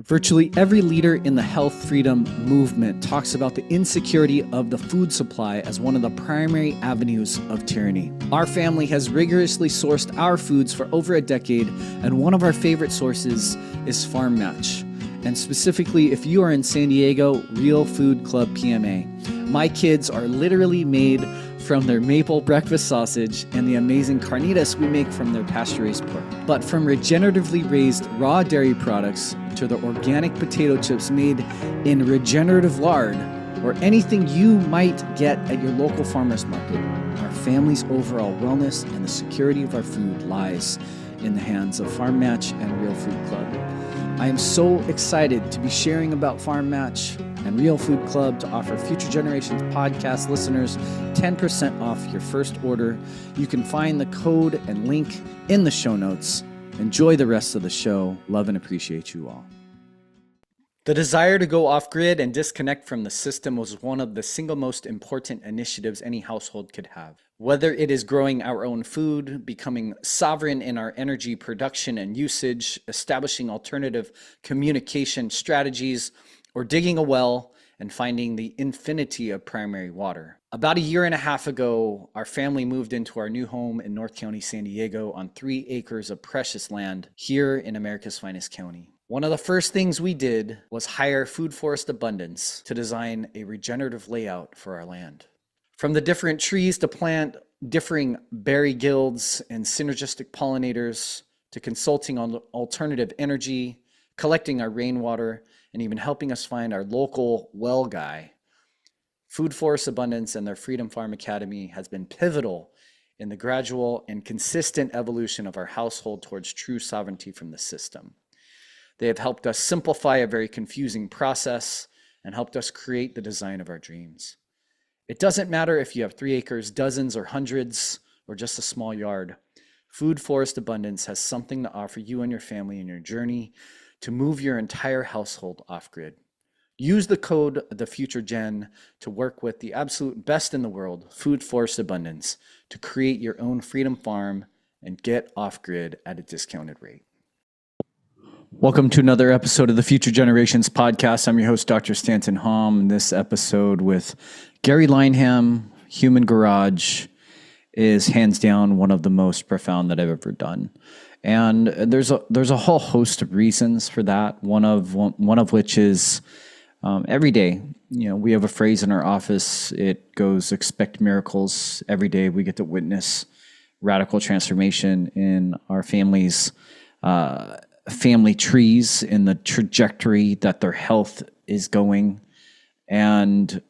Virtually every leader in the health freedom movement talks about the insecurity of the food supply as one of the primary avenues of tyranny. Our family has rigorously sourced our foods for over a decade, and one of our favorite sources is Farm Match. And specifically, if you are in San Diego, Real Food Club PMA. My kids are literally made from their maple breakfast sausage and the amazing carnitas we make from their pasture-raised pork. But from regeneratively raised raw dairy products to the organic potato chips made in regenerative lard, or anything you might get at your local farmer's market, our family's overall wellness and the security of our food lies in the hands of Farm Match and Real Food Club. I am so excited to be sharing about Farm Match and Real Food Club to offer Future Generations podcast listeners 10% off your first order. You can find the code and link in the show notes. Enjoy the rest of the show. Love and appreciate you all. The desire to go off-grid and disconnect from the system was one of the single most important initiatives any household could have. Whether it is growing our own food, becoming sovereign in our energy production and usage, establishing alternative communication strategies, or digging a well and finding the infinity of primary water. About a year and a half ago, our family moved into our new home in North County, San Diego on 3 acres of precious land here in America's finest county. One of the first things we did was hire Food Forest Abundance to design a regenerative layout for our land. From the different trees to plant differing berry guilds and synergistic pollinators, to consulting on alternative energy, collecting our rainwater, and even helping us find our local well guy, Food Forest Abundance and their Freedom Farm Academy has been pivotal in the gradual and consistent evolution of our household towards true sovereignty from the system. They have helped us simplify a very confusing process and helped us create the design of our dreams. It doesn't matter if you have 3 acres, dozens or hundreds, or just a small yard. Food Forest Abundance has something to offer you and your family in your journey to move your entire household off-grid. Use the code TheFutureGen to work with the absolute best in the world, Food Forest Abundance, to create your own freedom farm and get off-grid at a discounted rate. Welcome to another episode of the Future Generations podcast. I'm your host, Dr. Stanton Hom. In this episode with Gary Lineham, Human Garage, is hands down one of the most profound that I've ever done. And there's a whole host of reasons for that. One of which is every day. You know, we have a phrase in our office. It goes, "Expect miracles." Every day we get to witness radical transformation in our families' family trees, in the trajectory that their health is going, and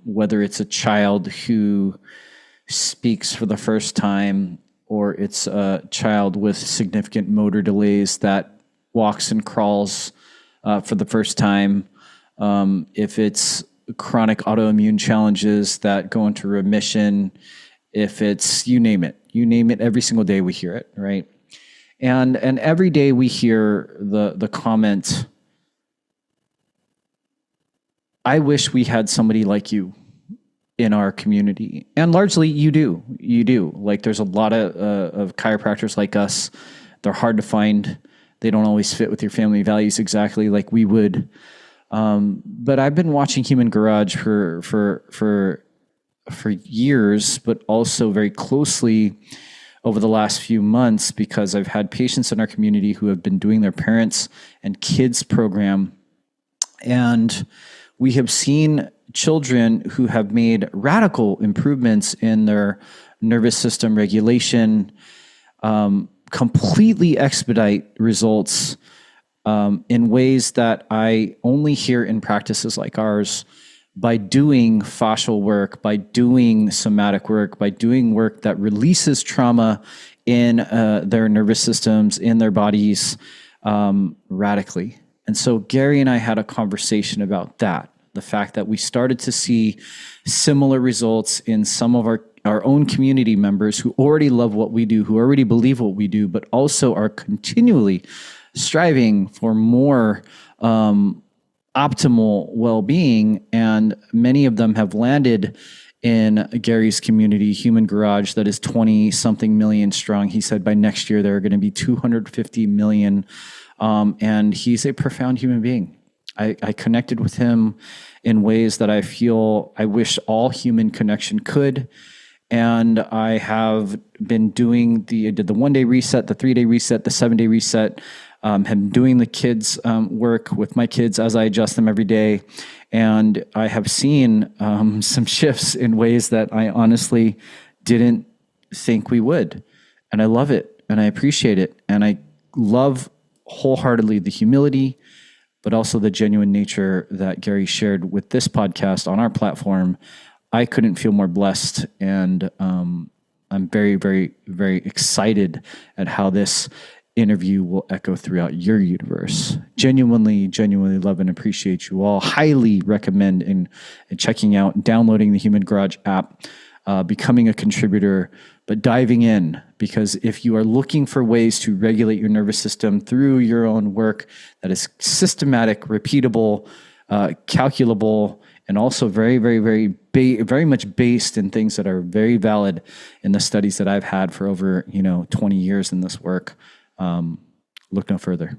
whether it's a child who speaks for the first time, or it's a child with significant motor delays that walks and crawls for the first time, if it's chronic autoimmune challenges that go into remission, if it's, you name it, every single day we hear it, right? And every day we hear the comment, "I wish we had somebody like you in our community." And largely you do. Like, there's a lot of chiropractors like us. They're hard to find. They don't always fit with your family values exactly like we would. But I've been watching Human Garage for years, but also very closely over the last few months, because I've had patients in our community who have been doing their parents and kids program. And we have seen children who have made radical improvements in their nervous system regulation, completely expedite results in ways that I only hear in practices like ours, by doing fascial work, by doing somatic work, by doing work that releases trauma in their nervous systems, in their bodies, radically. And so Gary and I had a conversation about that. The fact that we started to see similar results in some of our own community members who already love what we do, who already believe what we do, but also are continually striving for more optimal well-being. And many of them have landed in Gary's community, Human Garage, that is 20-something million strong. He said by next year there are going to be 250 million And he's a profound human being. I connected with him in ways that I feel I wish all human connection could. And I have been doing I did the 1 day reset, the 3 day reset, the 7 day reset. Am doing the kids' work with my kids as I adjust them every day. And I have seen some shifts in ways that I honestly didn't think we would. And I love it and I appreciate it. And I love wholeheartedly the humility, but also the genuine nature that Gary shared with this podcast on our platform. I couldn't feel more blessed. And I'm very, very, very excited at how this interview will echo throughout your universe. Genuinely love and appreciate you all. Highly recommend in checking out, downloading the Human Garage app, becoming a contributor, but diving in, because if you are looking for ways to regulate your nervous system through your own work that is systematic, repeatable, calculable, and also very, very, very much based in things that are very valid in the studies that I've had for over 20 years in this work, look no further.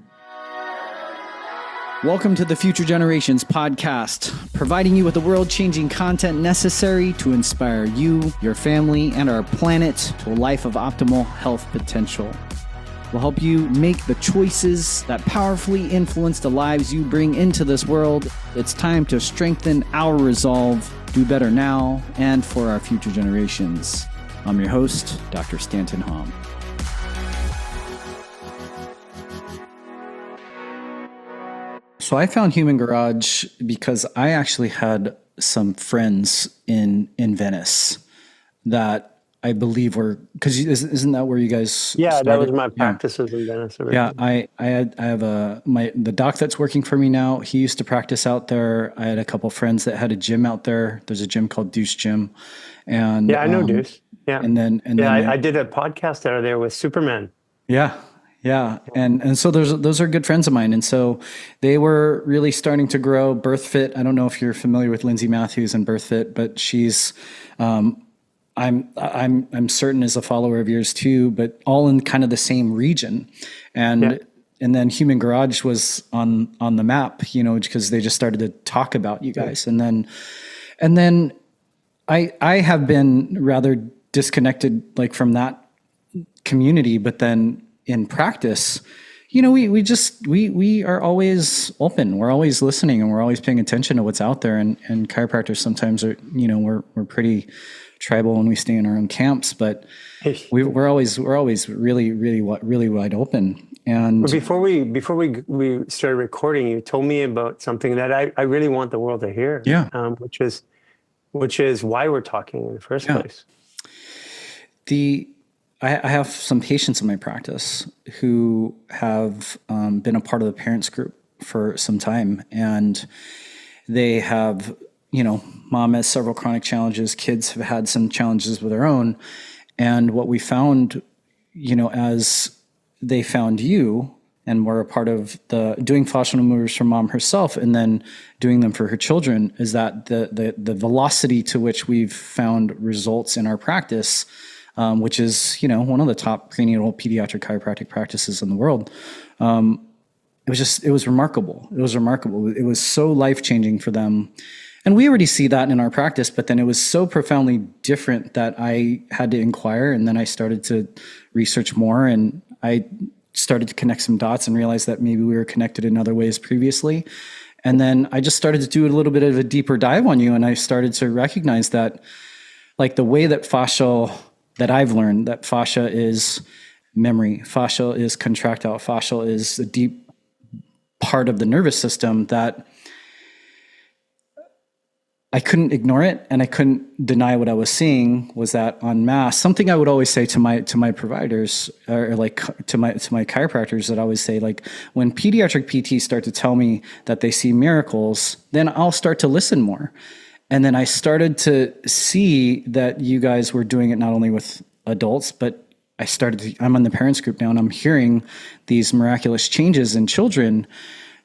Welcome to the Future Generations podcast, providing you with the world-changing content necessary to inspire you, your family, and our planet to a life of optimal health potential. We'll help you make the choices that powerfully influence the lives you bring into this world. It's time to strengthen our resolve, do better now, and for our future generations. I'm your host, Dr. Stanton Hom. So I found Human Garage because I actually had some friends in Venice that I believe were, because isn't that where you guys Yeah, started? that was my practices in Venice originally. Yeah, I have the doc that's working for me now. He used to practice out there. I had a couple friends that had a gym out there. There's a gym called Deuce Gym, and Yeah, I know Deuce. Yeah, and then I did a podcast out of there with Superman. Yeah. And so those are good friends of mine. And so they were really starting to grow. BirthFit. I don't know if you're familiar with Lindsay Matthews and BirthFit, but she's, I'm certain is a follower of yours too, but all in kind of the same region. And then Human Garage was on the map, because they just started to talk about you guys. And then I have been rather disconnected from that community, but then in practice, we are always open. We're always listening and we're always paying attention to what's out there. And chiropractors sometimes are, we're pretty tribal and we stay in our own camps, but we're always really wide open. And before we started recording, you told me about something that I really want the world to hear. Yeah. Which is why we're talking in the first place. I have some patients in my practice who have been a part of the parents group for some time, and they have, mom has several chronic challenges, kids have had some challenges with their own. And what we found, as they found you and were a part of the doing fascial maneuvers for mom herself and then doing them for her children, is that the velocity to which we've found results in our practice, which is, one of the top prenatal pediatric chiropractic practices in the world. It was remarkable. It was It was so life-changing for them. And we already see that in our practice, but then it was so profoundly different that I had to inquire. And then I started to research more, and I started to connect some dots and realize that maybe we were connected in other ways previously. And then I just started to do a little bit of a deeper dive on you. And I started to recognize that, the way that that I've learned that fascia is memory, fascia is contractile, fascia is a deep part of the nervous system, that I couldn't ignore it and I couldn't deny what I was seeing was that en masse. Something I would always say to my providers, or to my chiropractors, that I always say, when pediatric PTs start to tell me that they see miracles, then I'll start to listen more. And then I started to see that you guys were doing it not only with adults, but I'm on the parents group now, and I'm hearing these miraculous changes in children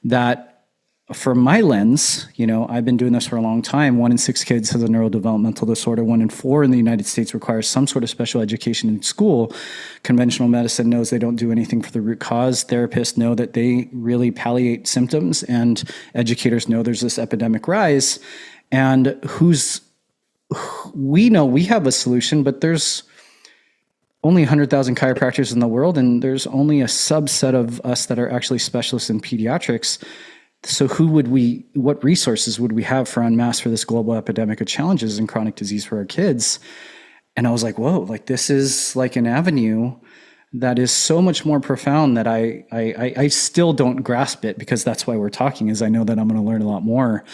that from my lens, I've been doing this for a long time. 1 in 6 kids has a neurodevelopmental disorder. 1 in 4 in the United States requires some sort of special education in school. Conventional medicine knows they don't do anything for the root cause. Therapists know that they really palliate symptoms, and educators know there's this epidemic rise. And we know we have a solution, but there's only 100,000 chiropractors in the world, and there's only a subset of us that are actually specialists in pediatrics. So what resources would we have for en masse for this global epidemic of challenges and chronic disease for our kids? And I was like, whoa, like this is like an avenue that is so much more profound that I still don't grasp it, because that's why we're talking, is I know that I'm going to learn a lot more,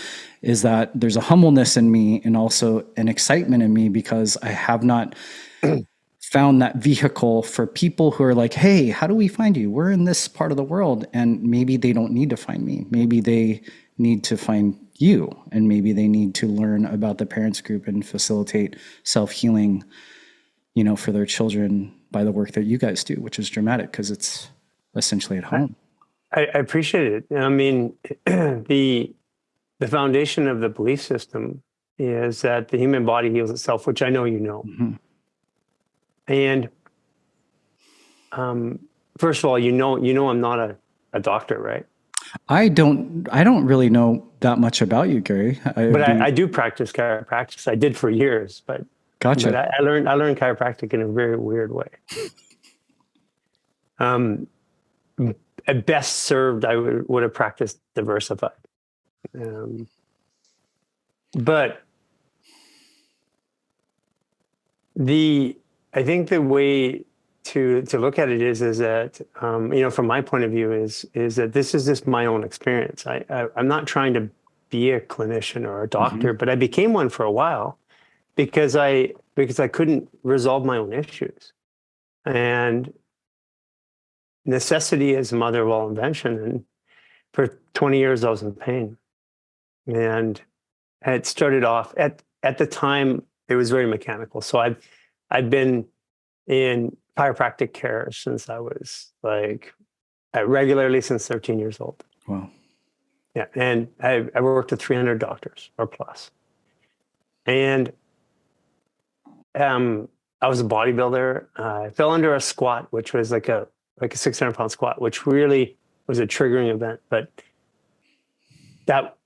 is that there's a humbleness in me and also an excitement in me, because I have not found that vehicle for people who are like, hey, how do we find you? We're in this part of the world. And maybe they don't need to find me. Maybe they need to find you. And maybe they need to learn about the parents group and facilitate self-healing, for their children by the work that you guys do, which is dramatic because it's essentially at home. I appreciate it. I mean, the foundation of the belief system is that the human body heals itself, which I know you know. Mm-hmm. And first of all, I'm not a doctor, right? I don't really know that much about you, Gary. I do practice chiropractic. I did for years, but gotcha. But I learned chiropractic in a very weird way. At best served, I would have practiced diversified. But I think the way to look at it is that from my point of view is that this is just my own experience. I'm not trying to be a clinician or a doctor, but I became one for a while because I couldn't resolve my own issues, and necessity is the mother of all invention. And for 20 years, I was in pain, and it started off at the time it was very mechanical. So I've been in chiropractic care since I was regularly since 13 years old. Wow. Yeah, and I worked with 300 doctors or plus, and I was a bodybuilder. I fell under a squat, which was like a 600-pound squat, which really was a triggering event. But that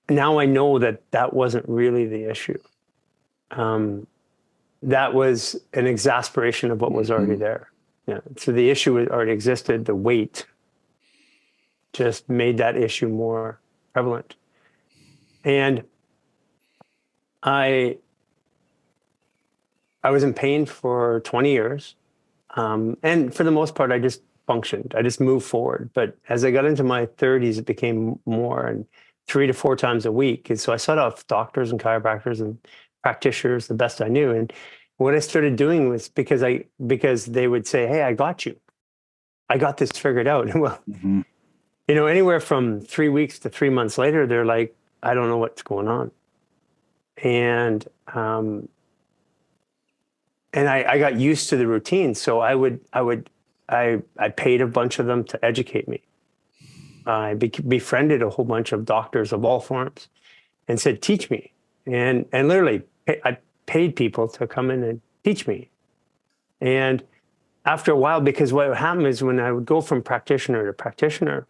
now I know that wasn't really the issue. That was an exasperation of what was already there. Yeah. So the issue already existed. The weight just made that issue more prevalent. And I was in pain for 20 years. And for the most part, I just functioned. I just moved forward. But as I got into my 30s, it became more, and 3 to 4 times a week. And so I sought out doctors and chiropractors and practitioners the best I knew. And what I started doing was because they would say, hey, I got you. I got this figured out. And well, anywhere from 3 weeks to 3 months later, they're like, I don't know what's going on. And I got used to the routine. So I paid a bunch of them to educate me. I befriended a whole bunch of doctors of all forms and said, teach me. And literally I paid people to come in and teach me. And after a while, because what would happen is when I would go from practitioner to practitioner,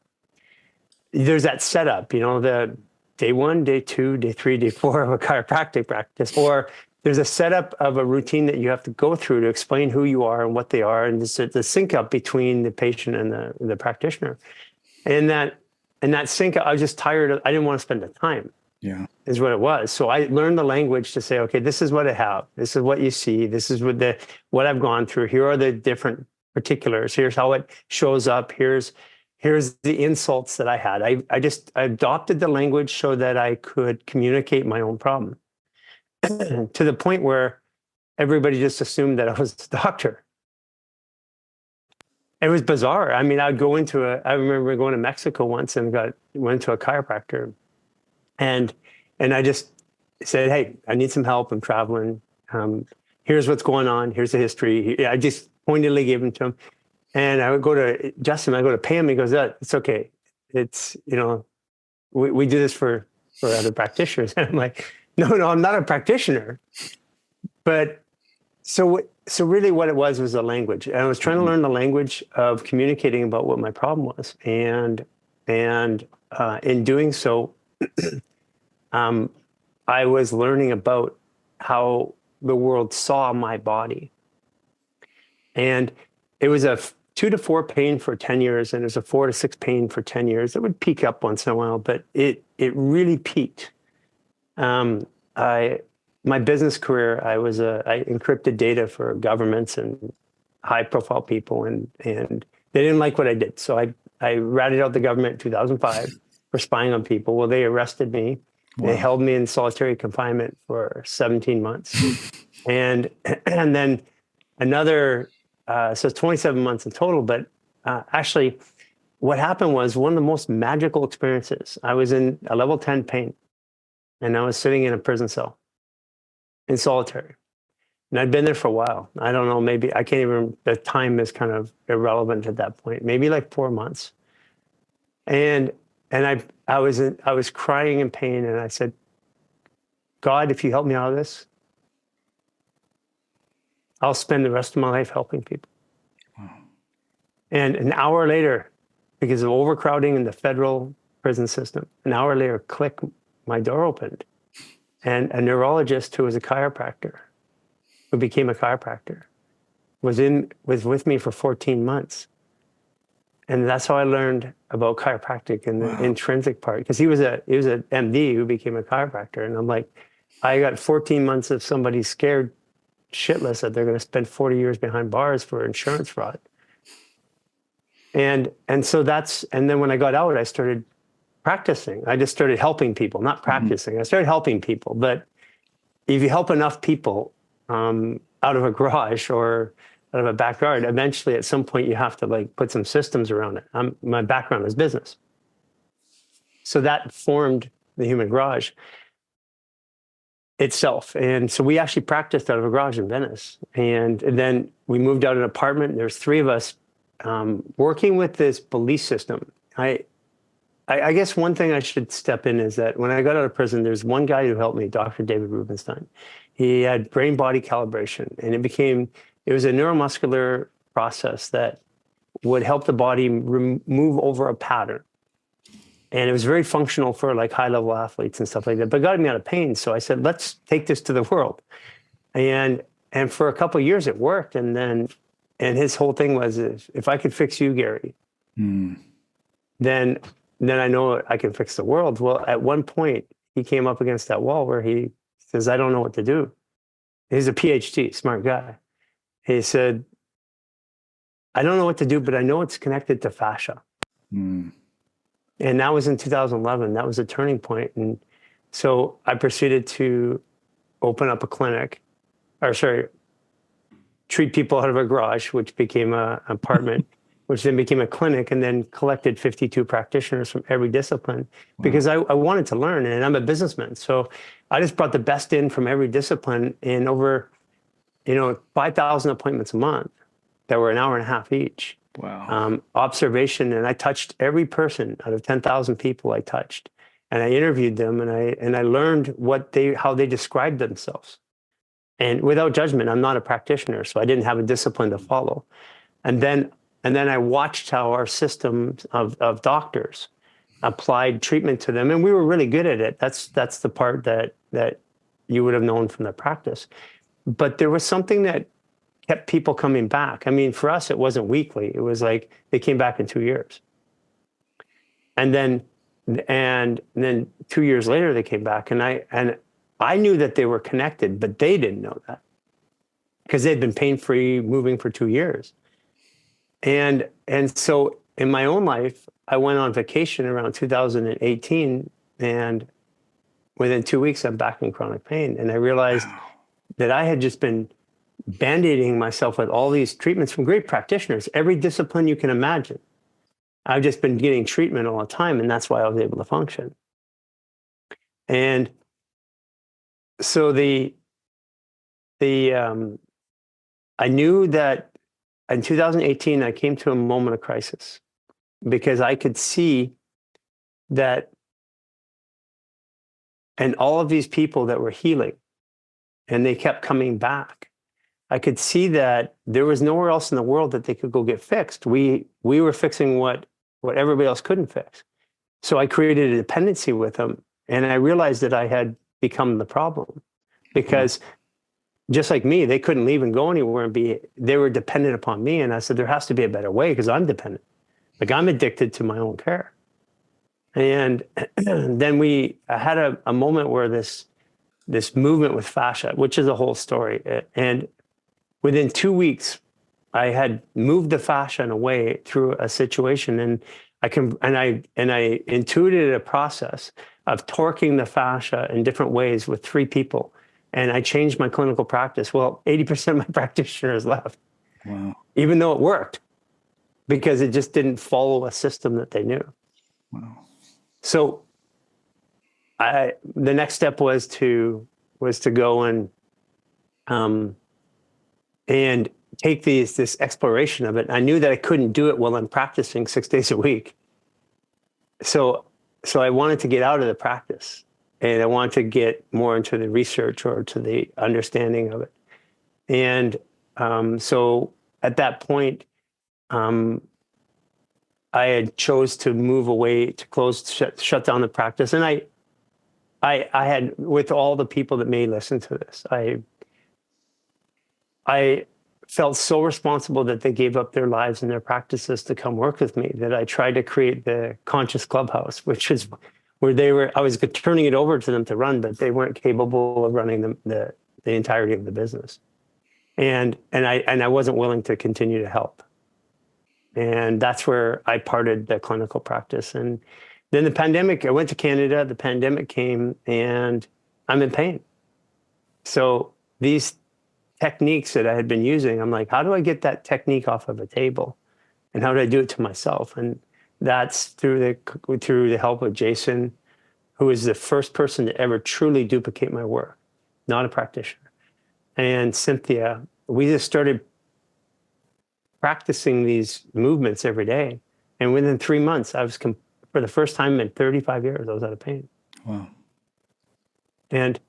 there's that setup, the day 1, day 2, day 3, day 4 of a chiropractic practice, or there's a setup of a routine that you have to go through to explain who you are and what they are, and the sync up between the patient and the practitioner. And that sync up, I was just tired I didn't want to spend the time. Yeah, is what it was. So I learned the language to say, okay, this is what I have. This is what you see. This is what I've gone through. Here are the different particulars. Here's how it shows up. Here's the insults that I had. I adopted the language so that I could communicate my own problem to the point where everybody just assumed that I was a doctor. It was bizarre. I mean, I remember going to Mexico once and went to a chiropractor, and I just said, hey, I need some help. I'm traveling. Here's what's going on. Here's the history. I just pointedly gave him to him. And I would go to Justin, I go to pay him. He goes, it's okay. It's, we do this for other practitioners. And I'm like, no, I'm not a practitioner. But so really what it was a language. And I was trying to learn the language of communicating about what my problem was. And in doing so, I was learning about how the world saw my body. And it was a 2 to 4 pain for 10 years, and it was a 4 to 6 pain for 10 years. It would peak up once in a while, but it really peaked. My business career, I encrypted data for governments and high profile people, and they didn't like what I did. So I ratted out the government in 2005 for spying on people. Well, they arrested me. Wow. They held me in solitary confinement for 17 months. and then another, so 27 months in total. But actually, what happened was one of the most magical experiences. I was in a level 10 pain, and I was sitting in a prison cell in solitary. And I'd been there for a while. I don't know, maybe, I can't even, the time is kind of irrelevant at that point, maybe like 4 months. And I was crying in pain, and I said, God, if you help me out of this, I'll spend the rest of my life helping people. Wow. And an hour later, because of overcrowding in the federal prison system, an hour later, click, my door opened. And a neurologist who was a chiropractor, who became a chiropractor, was with me for 14 months. And that's how I learned about chiropractic and the intrinsic part, because he was a MD who became a chiropractor. And I'm like, I got 14 months of somebody scared shitless that they're going to spend 40 years behind bars for insurance fraud. And so and then when I got out, I started practicing. I just started helping people, not practicing. I started helping people. But if you help enough people out of a garage or out of a backyard, eventually at some point you have to like put some systems around it. My background is business. So that formed the Human Garage itself. And so we actually practiced out of a garage in Venice. And then we moved out of an apartment. There's 3 of us working with this belief system. I guess one thing I should step in is that when I got out of prison, there's one guy who helped me, Dr. David Rubenstein. He had brain-body calibration, and it was a neuromuscular process that would help the body move over a pattern. And it was very functional for like high-level athletes and stuff like that, but it got me out of pain. So I said, let's take this to the world. And for a couple of years, it worked. And his whole thing was, if I could fix you, Gary, then I know I can fix the world. Well, at one point, he came up against that wall where he says, I don't know what to do. He's a PhD, smart guy. He said, I don't know what to do, but I know it's connected to fascia. And that was in 2011. That was a turning point. And so I proceeded to open up a clinic, treat people out of a garage, which became an apartment, which then became a clinic, and then collected 52 practitioners from every discipline. Because I wanted to learn, and I'm a businessman. So I just brought the best in from every discipline in over, 5,000 appointments a month that were an hour and a half each. Wow. Observation, and I touched every person out of 10,000 people I touched, and I interviewed them, and I learned how they described themselves, and without judgment. I'm not a practitioner, so I didn't have a discipline to follow, and then I watched how our system of doctors applied treatment to them, and we were really good at it. That's the part that you would have known from the practice, but there was something that kept people coming back. I mean, for us, it wasn't weekly. It was like they came back in 2 years. And then 2 years later, they came back, and I knew that they were connected, but they didn't know that because they'd been pain-free moving for 2 years. And so in my own life, I went on vacation around 2018, and within 2 weeks, I'm back in chronic pain. And I realized that I had just been band-aiding myself with all these treatments from great practitioners, every discipline you can imagine. I've just been getting treatment all the time, and that's why I was able to function. And so I knew that in 2018, I came to a moment of crisis because I could see that And all of these people that were healing and they kept coming back, I could see that there was nowhere else in the world that they could go get fixed. We were fixing what everybody else couldn't fix. So I created a dependency with them, and I realized that I had become the problem, because just like me, they couldn't leave and go anywhere they were dependent upon me. And I said, there has to be a better way, because I'm dependent. Like, I'm addicted to my own care. And then I had a moment where this movement with fascia, which is a whole story. And within 2 weeks, I had moved the fascia in a way through a situation, and I intuited a process of torquing the fascia in different ways with 3 people. And I changed my clinical practice. Well, 80% of my practitioners left. Wow. Even though it worked, because it just didn't follow a system that they knew. Wow. So the next step was to go and take this exploration of it. I knew that I couldn't do it while I'm practicing 6 days a week. So I wanted to get out of the practice, and I wanted to get more into the research or to the understanding of it. And so at that point, I had chose to move away, to shut down the practice. And I had, with all the people that may listen to this, I felt so responsible that they gave up their lives and their practices to come work with me, that I tried to create the Conscious Clubhouse, which is where I was turning it over to them to run, but they weren't capable of running the entirety of the business. And I wasn't willing to continue to help. And that's where I parted the clinical practice. And then the pandemic, I went to Canada, the pandemic came, and I'm in pain. So these techniques that I had been using, I'm like, how do I get that technique off of a table? And how do I do it to myself? And that's through the help of Jason, who is the first person to ever truly duplicate my work, not a practitioner. And Cynthia, we just started practicing these movements every day. And within 3 months, I was, for the first time in 35 years, I was out of pain. Wow. And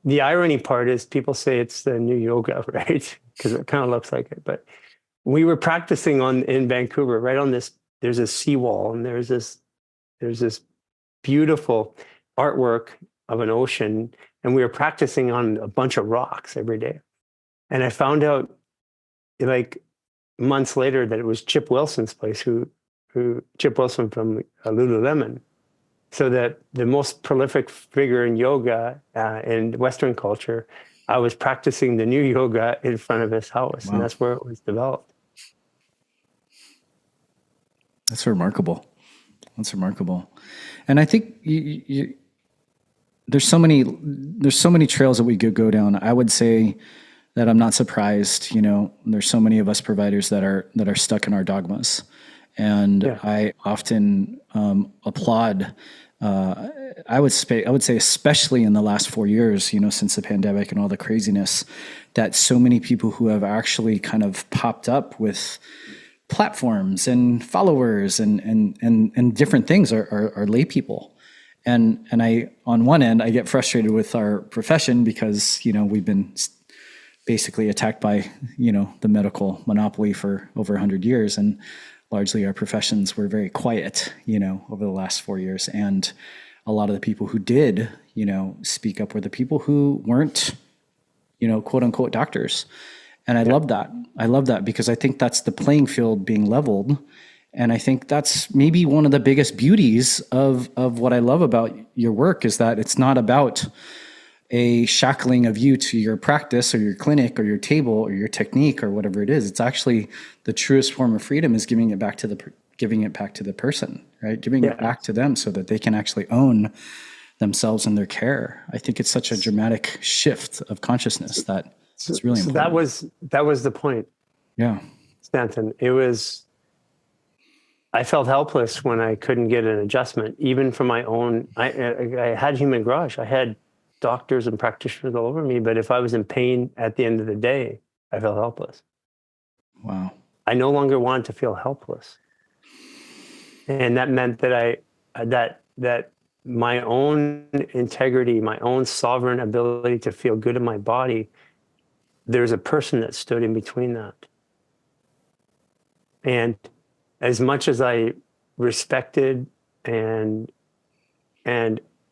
the irony part is, people say it's the new yoga, right? Because it kind of looks like it. But we were practicing in Vancouver, right on this, there's a seawall, and there's this beautiful artwork of an ocean. And we were practicing on a bunch of rocks every day. And I found out, like, months later, that it was Chip Wilson's place, Chip Wilson from Lululemon. So that the most prolific figure in yoga in Western culture, I was practicing the new yoga in front of his house. Wow. And that's where it was developed. That's remarkable. That's remarkable. And I think there's so many trails that we could go down. I would say that I'm not surprised. There's so many of us providers that are stuck in our dogmas, and Yeah. I often applaud. I would say, especially in the last 4 years, since the pandemic and all the craziness, that so many people who have actually kind of popped up with platforms and followers and different things are lay people. And I, on one end, I get frustrated with our profession because, we've been basically attacked by, the medical monopoly for over 100 years. And largely our professions were very quiet, over the last 4 years. And a lot of the people who did, speak up were the people who weren't, quote unquote doctors. And I love that. I love that, because I think that's the playing field being leveled. And I think that's maybe one of the biggest beauties of what I love about your work, is that it's not about a shackling of you to your practice or your clinic or your table or your technique or whatever it is. It's actually the truest form of freedom is giving it back to the person, right? Giving it back to them so that they can actually own themselves and their care. I think it's such a dramatic shift of consciousness that it's really important. So that was the point. Yeah. Stanton, I felt helpless when I couldn't get an adjustment, even from my own. I had human garage. I had doctors and practitioners all over me, but if I was in pain at the end of the day, I felt helpless. Wow. I no longer wanted to feel helpless. And that meant that my own integrity, my own sovereign ability to feel good in my body, there's a person that stood in between that. And as much as I respected and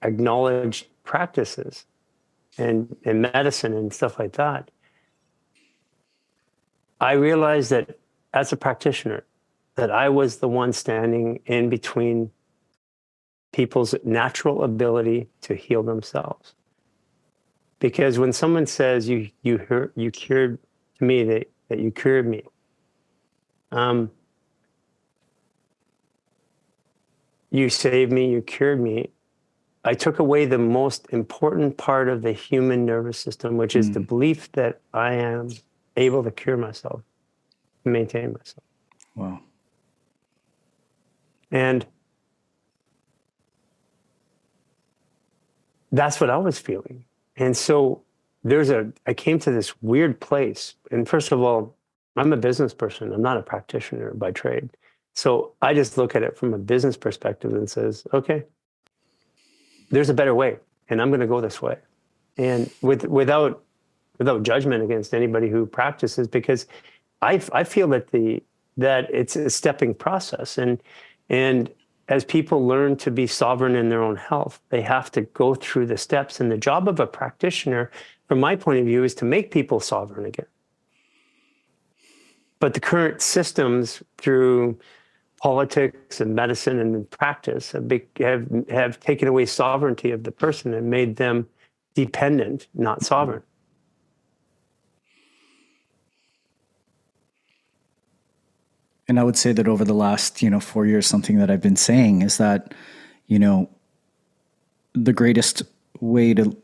acknowledged practices and medicine and stuff like that, I realized that as a practitioner, that I was the one standing in between people's natural ability to heal themselves. Because when someone says you cured to me, that you cured me, you saved me, you cured me, I took away the most important part of the human nervous system, which is the belief that I am able to cure myself, maintain myself. Wow. And that's what I was feeling. And so I came to this weird place. And first of all, I'm a business person. I'm not a practitioner by trade. So I just look at it from a business perspective and says, okay, there's a better way, and I'm going to go this way. And without judgment against anybody who practices, because I feel that it's a stepping process. And as people learn to be sovereign in their own health, they have to go through the steps. And the job of a practitioner, from my point of view, is to make people sovereign again. But the current systems through politics and medicine and practice have taken away sovereignty of the person and made them dependent, not sovereign. And I would say that over the last, 4 years, something that I've been saying is that, the greatest way to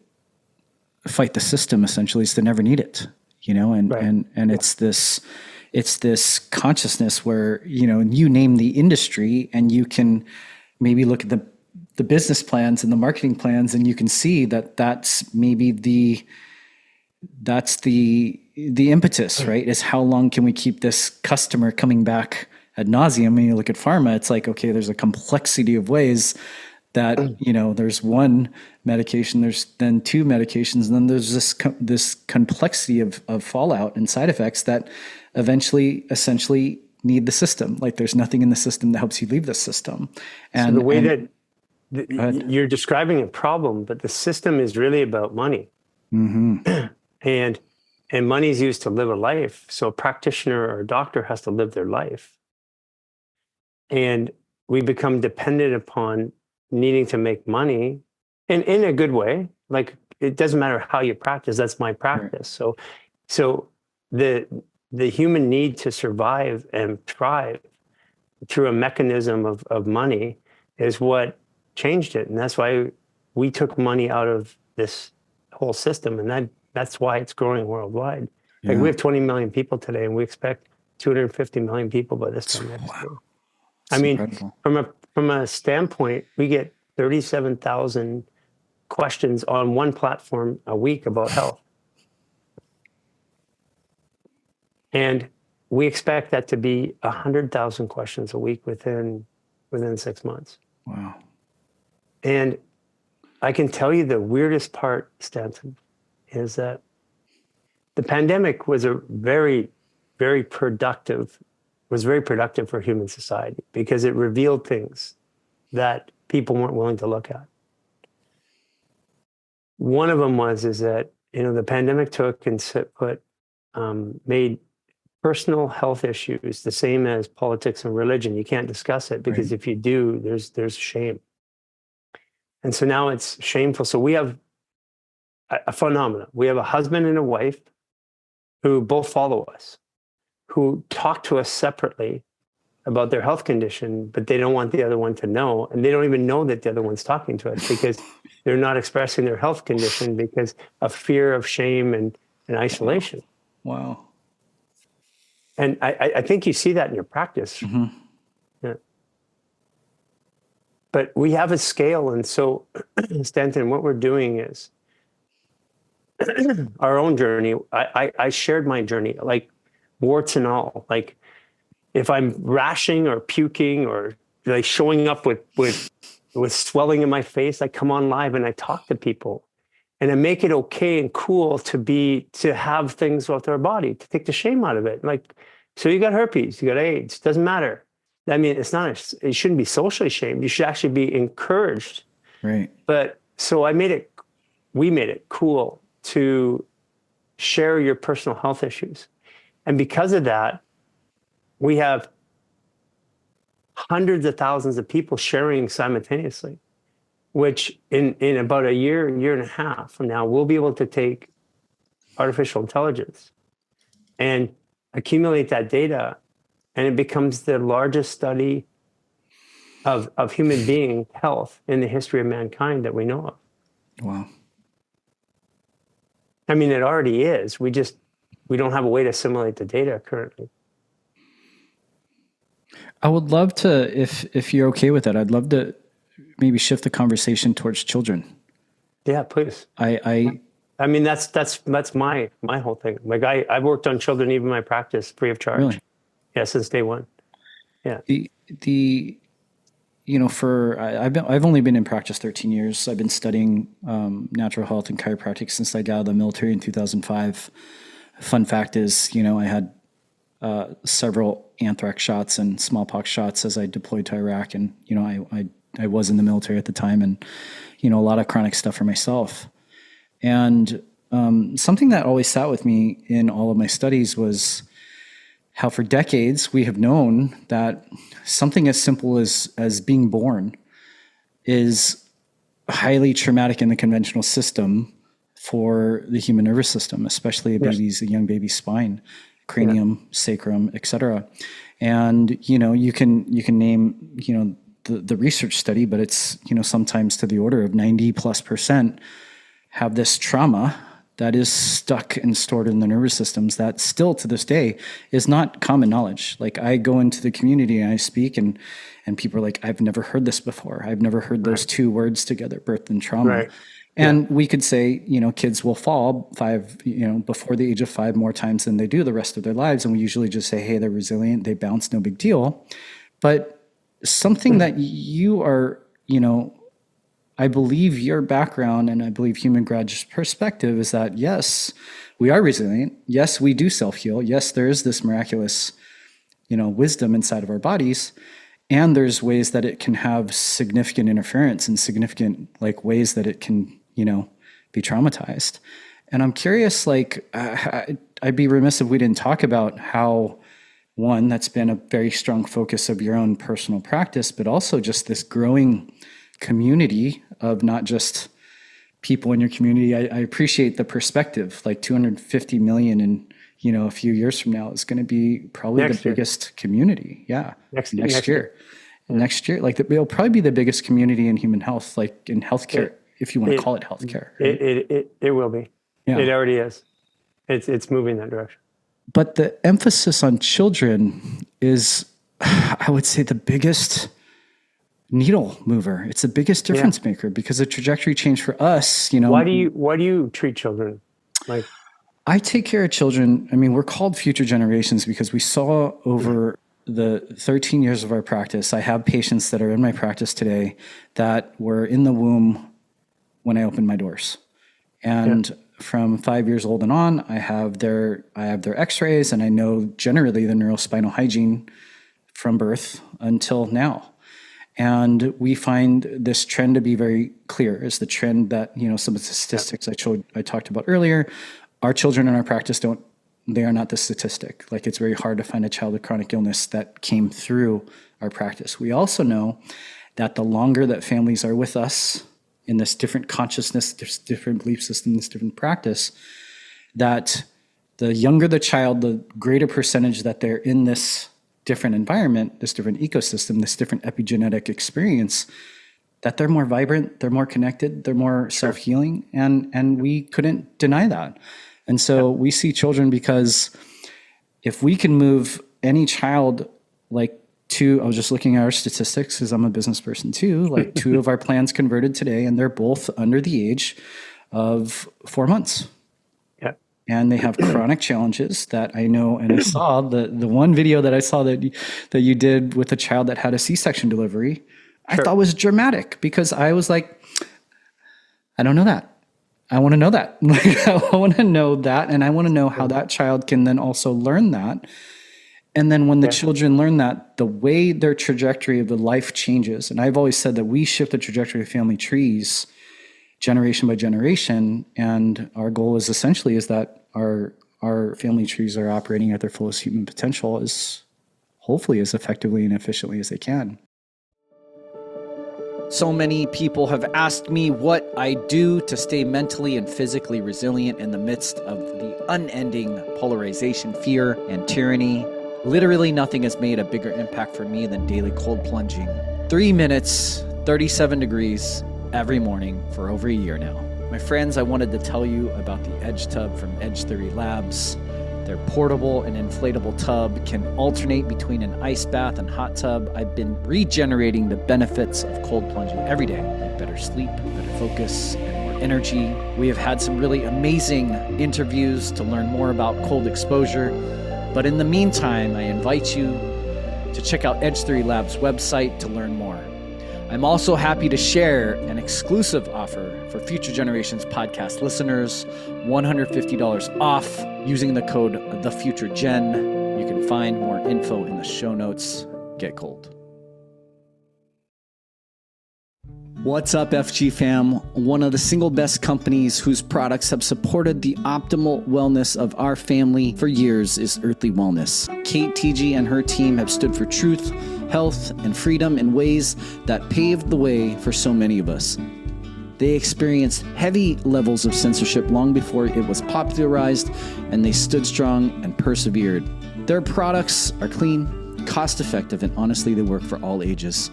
fight the system essentially is to never need it, and, Right. and it's this consciousness where, you name the industry and you can maybe look at the business plans and the marketing plans, and you can see that that's maybe the impetus, right? Is how long can we keep this customer coming back ad nauseum? When you look at pharma, it's like, okay, there's a complexity of ways that, there's one medication, there's then two medications, and then there's this complexity of fallout and side effects that essentially need the system. Like there's nothing in the system that helps you leave the system. And so the way that you're describing a problem, but the system is really about money. Mm-hmm. And money is used to live a life. So a practitioner or a doctor has to live their life. And we become dependent upon needing to make money in a good way. Like it doesn't matter how you practice, that's my practice. Right. So the human need to survive and thrive through a mechanism of money is what changed it. And that's why we took money out of this whole system. And that's why it's growing worldwide. Yeah. Like we have 20 million people today, and we expect 250 million people by this time next year. I mean, incredible. From a standpoint, we get 37,000 questions on one platform a week about health. And we expect that to be 100,000 questions a week within 6 months. Wow. And I can tell you the weirdest part, Stanton, is that the pandemic was very productive for human society because it revealed things that people weren't willing to look at. One of them is that, the pandemic took and made personal health issues the same as politics and religion. You can't discuss it because if you do, there's shame. And so now it's shameful. So we have a phenomenon. We have a husband and a wife who both follow us, who talk to us separately about their health condition, but they don't want the other one to know. And they don't even know that the other one's talking to us because they're not expressing their health condition because of fear of shame and isolation. Wow. And I think you see that in your practice. Mm-hmm. Yeah. But we have a scale. And so, Stanton, what we're doing is our own journey. I shared my journey, like warts and all. Like if I'm rashing or puking or like showing up with with swelling in my face, I come on live and I talk to people, and I make it okay and cool to have things with our body, to take the shame out of it. Like, so you got herpes, you got AIDS, doesn't matter. I mean, it shouldn't be socially shamed. You should actually be encouraged. Right. But so we made it cool to share your personal health issues. And because of that, we have hundreds of thousands of people sharing simultaneously, which in about a year and a half from now, we'll be able to take artificial intelligence and accumulate that data, and it becomes the largest study of human being health in the history of mankind that we know of. Wow. I mean, it already is. We don't have a way to assimilate the data currently. I would love to, if you're okay with that, I'd love to maybe shift the conversation towards children. Yeah, please. I mean, that's my whole thing. Like I've worked on children, even in my practice, free of charge. Really? Yeah, since day one. Yeah. I've only been in practice 13 years. I've been studying natural health and chiropractic since I got out of the military in 2005. Fun fact is, I had several anthrax shots and smallpox shots as I deployed to Iraq, and I was in the military at the time, and a lot of chronic stuff for myself. And something that always sat with me in all of my studies was how for decades we have known that something as simple as being born is highly traumatic in the conventional system for the human nervous system, especially a young baby's spine, cranium, sacrum, etc. And you can name the research study, but it's sometimes to the order of 90+% have this trauma that is stuck and stored in the nervous systems that still to this day is not common knowledge. Like I go into the community and I speak and people are like, I've never heard this before. I've never heard those two words together, birth and trauma. Right. And we could say, kids will fall before the age of 5 more times than they do the rest of their lives. And we usually just say, hey, they're resilient, they bounce, no big deal. But something that you are, I believe your background and I believe Human Grad's perspective is that, yes, we are resilient. Yes, we do self-heal. Yes, there is this miraculous, wisdom inside of our bodies. And there's ways that it can have significant interference and significant ways that it can, be traumatized. And I'm curious, I'd be remiss if we didn't talk about how, one, that's been a very strong focus of your own personal practice, but also just this growing community of not just people in your community. I appreciate the perspective, like 250 million in, a few years from now is going to be probably the biggest community. Yeah. Next year. Yeah. Next year, it'll probably be the biggest community in human health, like in healthcare, if you want to call it healthcare. Right? It will be. Yeah. It already is. It's moving that direction. But the emphasis on children is, I would say, the biggest needle mover. It's the biggest difference maker because the trajectory change for us, Why do you treat children? I take care of children. I mean, we're called future generations because we saw over the 13 years of our practice, I have patients that are in my practice today that were in the womb when I opened my doors. And from 5 years old and on, I have their x-rays, and I know generally the neurospinal hygiene from birth until now. And we find this trend to be very clear. Is the trend that, some of the statistics I talked about earlier, our children in our practice they are not the statistic. It's very hard to find a child with chronic illness that came through our practice. We also know that the longer that families are with us in this different consciousness, this different belief system, this different practice, that the younger the child, the greater percentage that they're in this different environment, this different ecosystem, this different epigenetic experience, that they're more vibrant, they're more connected, they're more self-healing, and we couldn't deny that. And so we see children because if we can move any child I was just looking at our statistics because I'm a business person too, 2 of our plans converted today, and they're both under the age of 4 months. Yeah. And they have chronic challenges that I know, and I saw the one video that I saw that you did with a child that had a C-section delivery. I thought was dramatic because I was like, I don't know that. I want to know that. Like, I want to know that. And I want to know how that child can then also learn that. And then when the children learn that, the way their trajectory of the life changes. And I've always said that we shift the trajectory of family trees generation by generation. And our goal is essentially is that our family trees are operating at their fullest human potential as hopefully as effectively and efficiently as they can. So many people have asked me what I do to stay mentally and physically resilient in the midst of the unending polarization, fear, and tyranny. Literally nothing has made a bigger impact for me than daily cold plunging. 3 minutes, 37 degrees every morning for over a year now. My friends, I wanted to tell you about the Edge Tub from Edge Theory Labs. Their portable and inflatable tub can alternate between an ice bath and hot tub. I've been regenerating the benefits of cold plunging every day, like better sleep, better focus, and more energy. We have had some really amazing interviews to learn more about cold exposure. But in the meantime, I invite you to check out Edge Theory Labs' website to learn more. I'm also happy to share an exclusive offer for Future Generations podcast listeners, $150 off using the code TheFutureGen. You can find more info in the show notes. Get cold. What's up, FG fam? One of the single best companies whose products have supported the optimal wellness of our family for years is Earthly Wellness. Kate TG and her team have stood for truth, health, and freedom in ways that paved the way for so many of us. They experienced heavy levels of censorship long before it was popularized, and they stood strong and persevered. Their products are clean, cost-effective, and honestly, they work for all ages.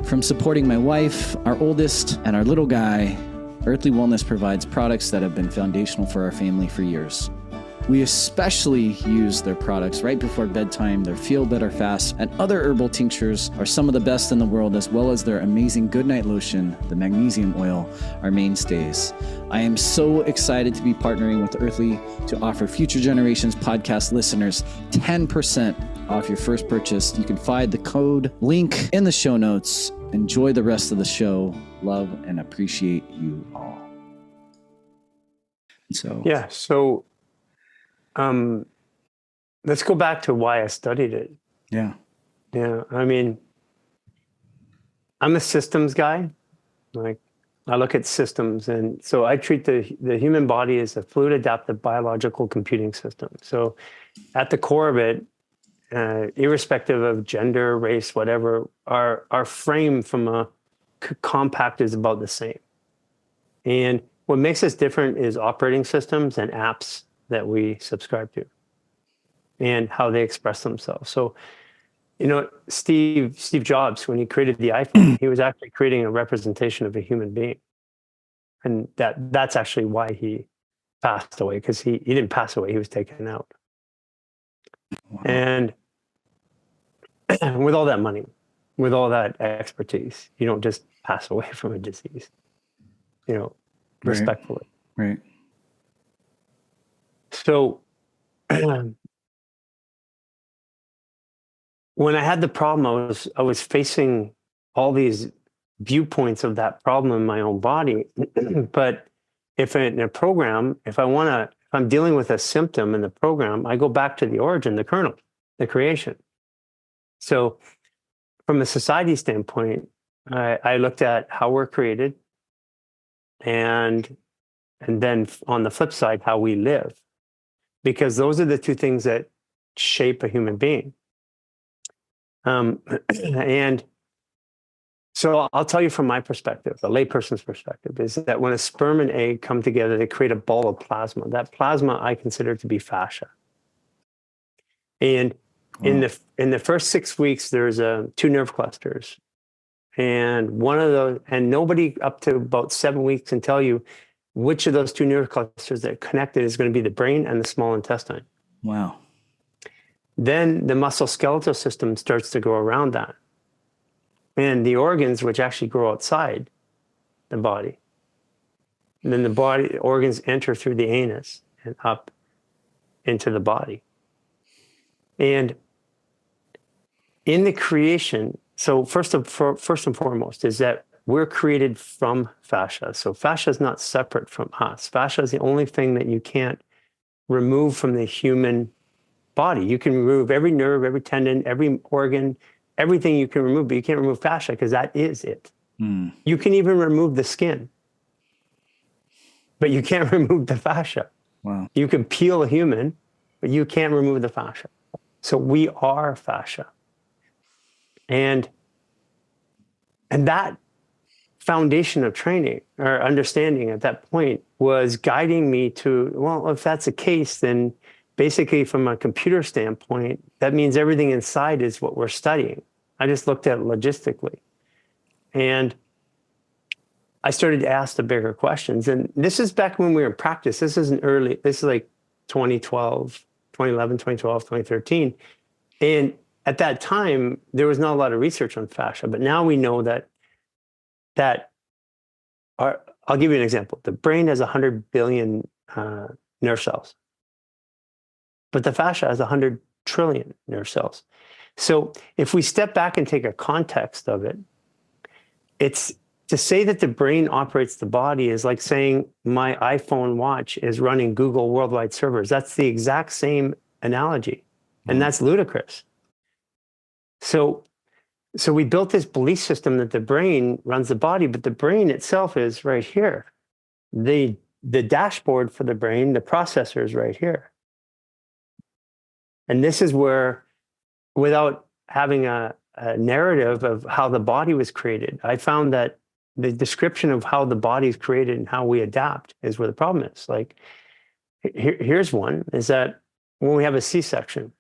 From supporting my wife, our oldest, and our little guy, Earthly Wellness provides products that have been foundational for our family for years. We especially use their products right before bedtime. Their Feel Better Fast and other herbal tinctures are some of the best in the world, as well as their amazing Goodnight Lotion, the magnesium oil, are mainstays. I am so excited to be partnering with Earthly to offer Future Generations podcast listeners 10% off your first purchase. You can find the code link in the show notes. Enjoy the rest of the show. Love and appreciate you all. So let's go back to why I studied it. Yeah. I mean, I'm a systems guy. Like, I look at systems, and so I treat the human body as a fluid adaptive biological computing system. So at the core of it, irrespective of gender, race, whatever, our frame from a compact is about the same. And what makes us different is operating systems and apps that we subscribe to and how they express themselves. So, Steve Jobs, when he created the iPhone, he was actually creating a representation of a human being. And that's actually why he passed away, because he didn't pass away, he was taken out. Wow. And with all that money, with all that expertise, you don't just pass away from a disease, respectfully. Right. So when I had the problem, I was facing all these viewpoints of that problem in my own body. But if in a program, if I'm dealing with a symptom in the program, I go back to the origin, the kernel, the creation. So from a society standpoint, I looked at how we're created, and then on the flip side, how we live, because those are the two things that shape a human being. And so I'll tell you from my perspective, a layperson's perspective, is that when a sperm and egg come together, they create a ball of plasma. That plasma I consider to be fascia. And in the first 6 weeks, there's 2 nerve clusters. And one of those, and nobody up to about 7 weeks can tell you which of those 2 nerve clusters that are connected is going to be the brain and the small intestine. Wow. Then the musculoskeletal system starts to grow around that. And the organs, which actually grow outside the body. And then the organs enter through the anus and up into the body. And in the creation, So first and foremost is that we're created from fascia. So fascia is not separate from us. Fascia is the only thing that you can't remove from the human body. You can remove every nerve, every tendon, every organ, everything you can remove, but you can't remove fascia because that is it. You can even remove the skin, but you can't remove the fascia. Wow. You can peel a human, but you can't remove the fascia. So we are fascia. And that foundation of training or understanding at that point was guiding me to, well, if that's the case, then basically from a computer standpoint, that means everything inside is what we're studying. I just looked at it logistically. And I started to ask the bigger questions. And this is back when we were in practice. This is like 2012, 2011, 2012, 2013. And at that time, there was not a lot of research on fascia, but now we know that I'll give you an example. The brain has 100 billion nerve cells, but the fascia has 100 trillion nerve cells. So if we step back and take a context of it, it's to say that the brain operates the body is like saying my iPhone watch is running Google worldwide servers. That's the exact same analogy, and that's ludicrous. So we built this belief system that the brain runs the body, but the brain itself is right here. The dashboard for the brain, the processor is right here. And this is where, without having a narrative of how the body was created, I found that the description of how the body is created and how we adapt is where the problem is. Like, here's one, is that when we have a C-section,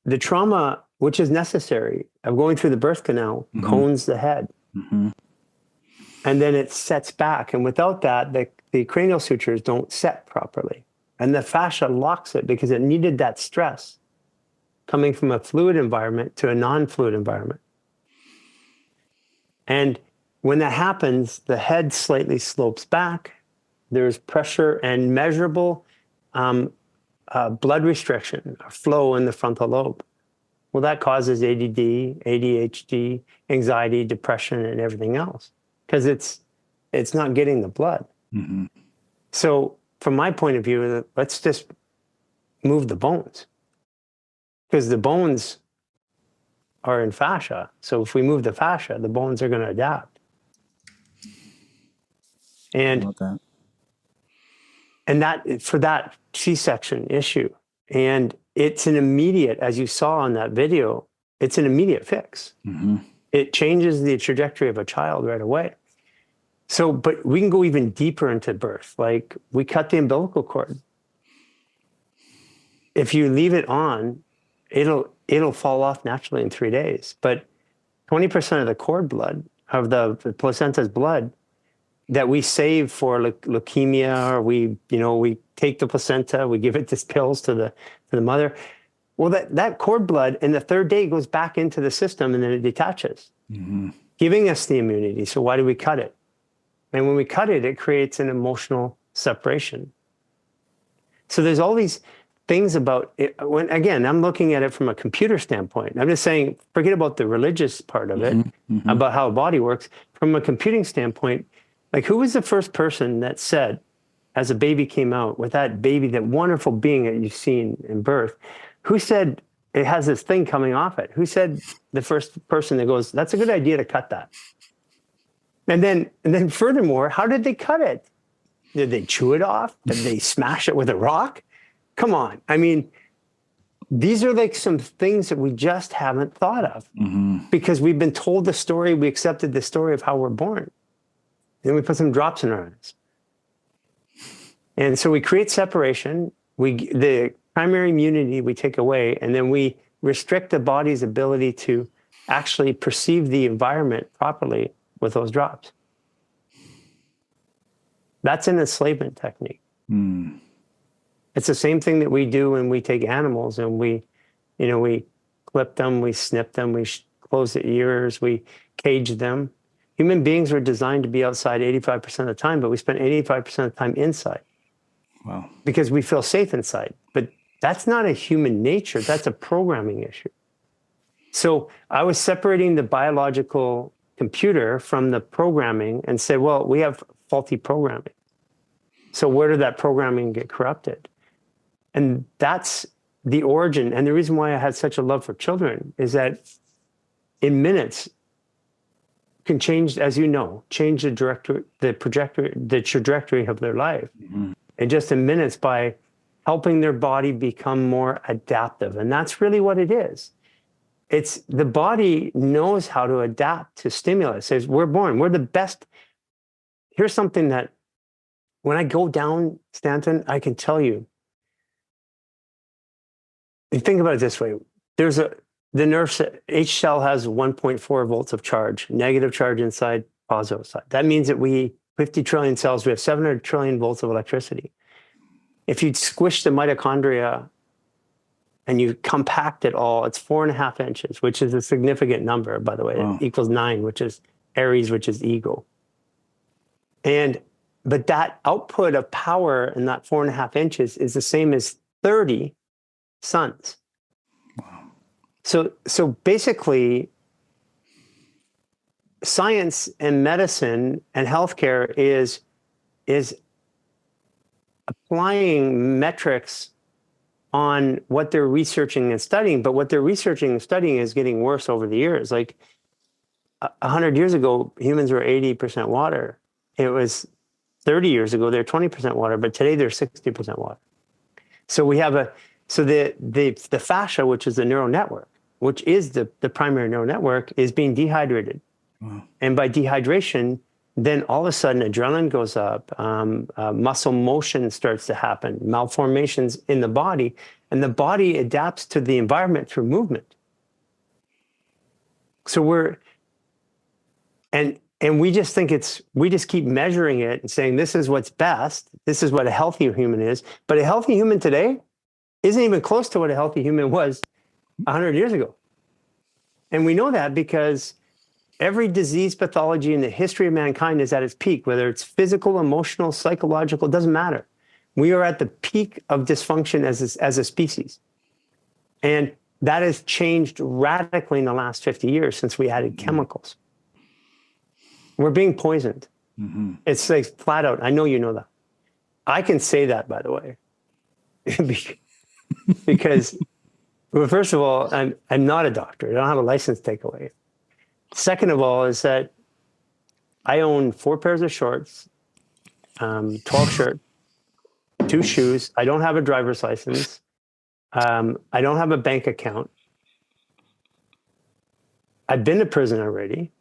the trauma, which is necessary, of going through the birth canal, cones the head. And then it sets back. And without that, the cranial sutures don't set properly. And the fascia locks it because it needed that stress coming from a fluid environment to a non-fluid environment. And when that happens, the head slightly slopes back. There's pressure and measurable blood restriction, flow in the frontal lobe. Well, that causes ADD, ADHD, anxiety, depression, and everything else because it's not getting the blood. So from my point of view, let's just move the bones because the bones are in fascia. So if we move the fascia, the bones are going to adapt. And that for that C-section issue, and it's an immediate, as you saw on that video, it's an immediate fix. It changes the trajectory of a child right away. So, but we can go even deeper into birth. Like we cut the umbilical cord. If you leave it on, it'll fall off naturally in 3 days. But 20% of the cord blood, of the placenta's blood, that we save for leukemia, or we take the placenta, we give it these pills to the mother. Well, that cord blood in the 3rd day goes back into the system and then it detaches, giving us the immunity. So why do we cut it? And when we cut it, it creates an emotional separation. So there's all these things about it. When, again, I'm looking at it from a computer standpoint. I'm just saying, forget about the religious part of it, about how a body works. From a computing standpoint, like who was the first person that said, as a baby came out, with that baby, that wonderful being that you've seen in birth, who said it has this thing coming off it? Who said the first person that goes, that's a good idea to cut that? And then furthermore, how did they cut it? Did they chew it off? Did they smash it with a rock? Come on. I mean, these are like some things that we just haven't thought of because we've been told the story, we accepted the story of how we're born. Then we put some drops in our eyes. And so we create separation, the primary immunity we take away, and then we restrict the body's ability to actually perceive the environment properly with those drops. That's an enslavement technique. It's the same thing that we do when we take animals and we clip them, we snip them, we close the ears, we cage them. Human beings were designed to be outside 85% of the time, but we spend 85% of the time inside. Wow. Because we feel safe inside. But that's not a human nature. That's a programming issue. So I was separating the biological computer from the programming and said, well, we have faulty programming. So where did that programming get corrupted? And that's the origin. And the reason why I had such a love for children is that in minutes can change, as you know, change the trajectory of their life. Mm-hmm. And just in minutes by helping their body become more adaptive. And that's really what it is. It's the body knows how to adapt to stimulus. As we're born, we're the best. Here's something that when I go down, Stanton, I can tell you. You think about it this way. The nerve each cell has 1.4 volts of charge, negative charge inside, positive side. That means that 50 trillion cells, we have 700 trillion volts of electricity. If you squish the mitochondria and you compact it all, it's 4.5 inches, which is a significant number, by the way. Wow. It equals 9, which is Aries, which is ego. But that output of power in that 4.5 inches is the same as 30 suns. Wow. So basically, science and medicine and healthcare is applying metrics on what they're researching and studying, but what they're researching and studying is getting worse over the years. Like 100 years ago, humans were 80% water. It was 30 years ago, they're 20% water, but today they're 60% water. So we have the fascia, which is the neural network, which is the primary neural network, is being dehydrated. Wow. And by dehydration, then all of a sudden adrenaline goes up, muscle motion starts to happen, malformations in the body, and the body adapts to the environment through movement. So we just think we just keep measuring it and saying this is what's best, this is what a healthy human is, but a healthy human today isn't even close to what a healthy human was 100 years ago. And we know that because every disease pathology in the history of mankind is at its peak, whether it's physical, emotional, psychological, it doesn't matter. We are at the peak of dysfunction as a species. And that has changed radically in the last 50 years since we added chemicals. We're being poisoned. Mm-hmm. It's like flat out. I know you know that. I can say that, by the way, because, well, first of all, I'm not a doctor. I don't have a license to take away. Second of all, is that I own 4 pairs of shorts, 12 shirts, 2 shoes. I don't have a driver's license. I don't have a bank account. I've been to prison already.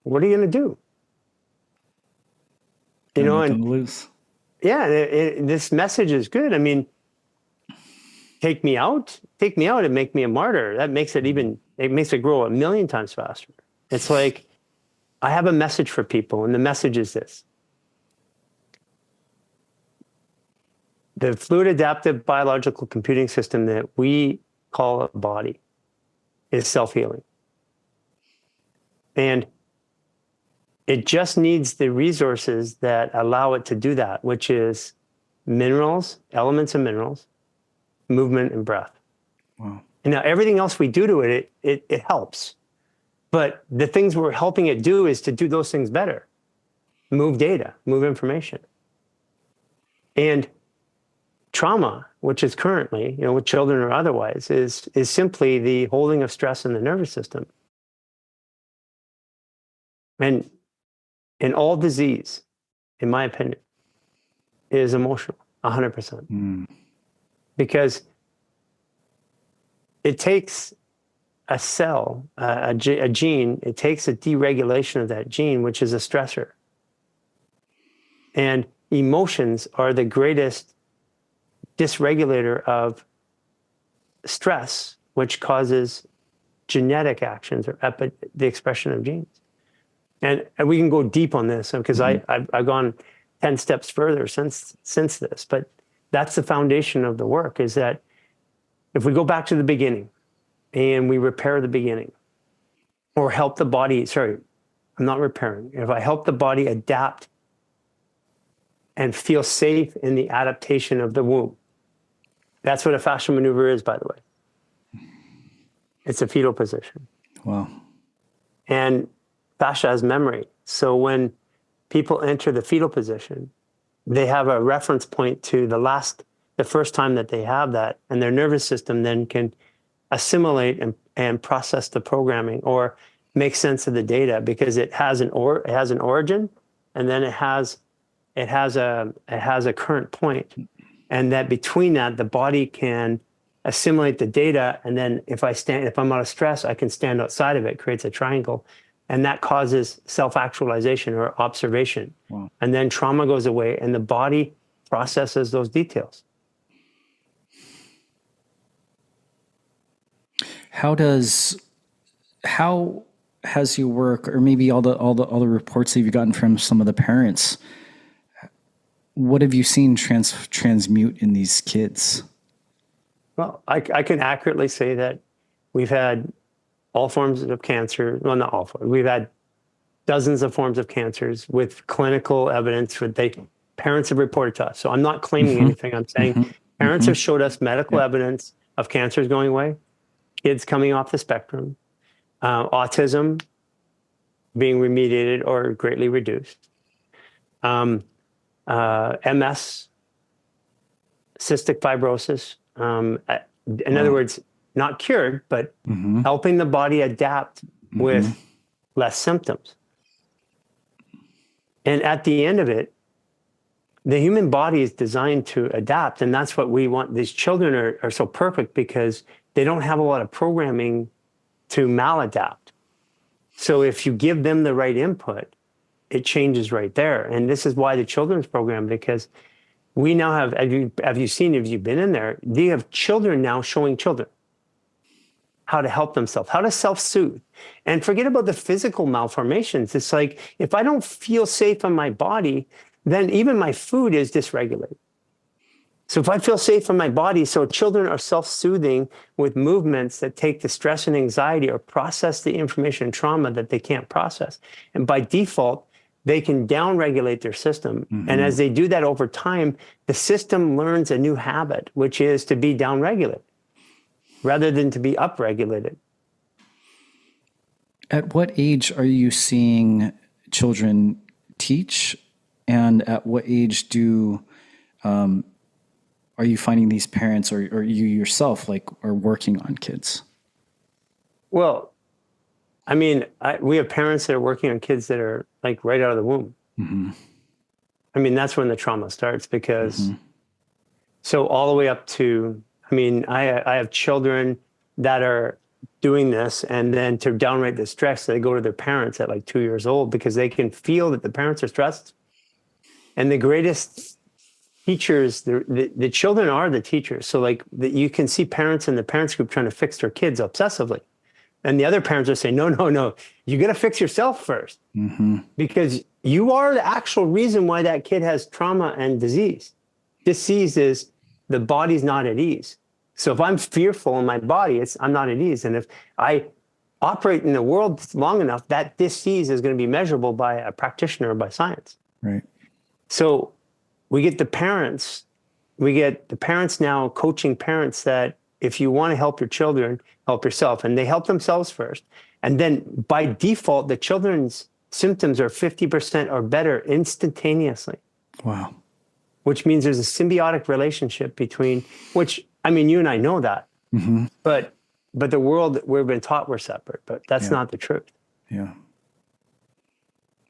What are you going to do? You know, and loose. Yeah, this message is good. I mean, take me out and make me a martyr. That makes it grow 1,000,000 times faster. It's like, I have a message for people, and the message is this. The fluid adaptive biological computing system that we call a body is self-healing. And it just needs the resources that allow it to do that, which is minerals, elements of minerals, movement, and breath. Wow. And now everything else we do to it helps. But the things we're helping it do is to do those things better. Move data, move information. And trauma, which is currently, with children or otherwise, is simply the holding of stress in the nervous system. And all disease, in my opinion, is emotional, 100%. Mm. Because it takes a cell, a gene, it takes a deregulation of that gene, which is a stressor. And emotions are the greatest dysregulator of stress, which causes genetic actions or the expression of genes. And we can go deep on this because I've gone 10 steps further since this, but that's the foundation of the work, is that if we go back to the beginning and we repair the beginning, or help the body, I'm not repairing. If I help the body adapt and feel safe in the adaptation of the womb, that's what a fascial maneuver is, by the way. It's a fetal position. Wow. And fascia has memory. So when people enter the fetal position, they have a reference point to the first time that they have that, and their nervous system then can assimilate and process the programming or make sense of the data, because it has an origin, and then it has a current point, and that between that the body can assimilate the data, and then if I'm out of stress, I can stand outside of it, creates a triangle, and that causes self-actualization or observation. Wow. And then trauma goes away and the body processes those details. How has your work, or maybe all the reports that you've gotten from some of the parents, what have you seen transmute in these kids? Well, I can accurately say that we've had all forms of cancer. Well, not all forms. We've had dozens of forms of cancers with clinical evidence parents have reported to us. So I'm not claiming anything. I'm saying parents have showed us medical evidence of cancers going away, kids coming off the spectrum, autism being remediated or greatly reduced, MS, cystic fibrosis. In other words, not cured, but helping the body adapt with less symptoms. And at the end of it, the human body is designed to adapt. And that's what we want. These children are so perfect because they don't have a lot of programming to maladapt. So if you give them the right input, it changes right there. And this is why the children's program, because we now have you been in there? You have children now showing children how to help themselves, how to self-soothe. And forget about the physical malformations. It's like, if I don't feel safe in my body, then even my food is dysregulated. So if I feel safe in my body, so children are self-soothing with movements that take the stress and anxiety or process the information and trauma that they can't process. And by default, they can downregulate their system. And as they do that over time, the system learns a new habit, which is to be downregulated rather than to be upregulated. At what age are you seeing children teach? And at what age are you finding these parents or you yourself are working on kids? Well, I mean, we have parents that are working on kids that are right out of the womb. I mean, that's when the trauma starts, because so all the way up to, I mean, I have children that are doing this, and then to downrate the stress, they go to their parents at 2 years old because they can feel that the parents are stressed. And the greatest teachers, the children are the teachers. So you can see parents in the parents group trying to fix their kids obsessively. And the other parents are saying, no, you got to fix yourself first, because you are the actual reason why that kid has trauma and disease. Disease is the body's not at ease. So if I'm fearful in my body, I'm not at ease. And if I operate in the world long enough, that disease is going to be measurable by a practitioner or by science. Right. So we get the parents now coaching parents that if you want to help your children, help yourself. And they help themselves first. And then by default, the children's symptoms are 50% or better instantaneously. Wow. Which means there's a symbiotic relationship between, which, I mean, you and I know that, but the world, we've been taught we're separate, but that's not the truth. Yeah.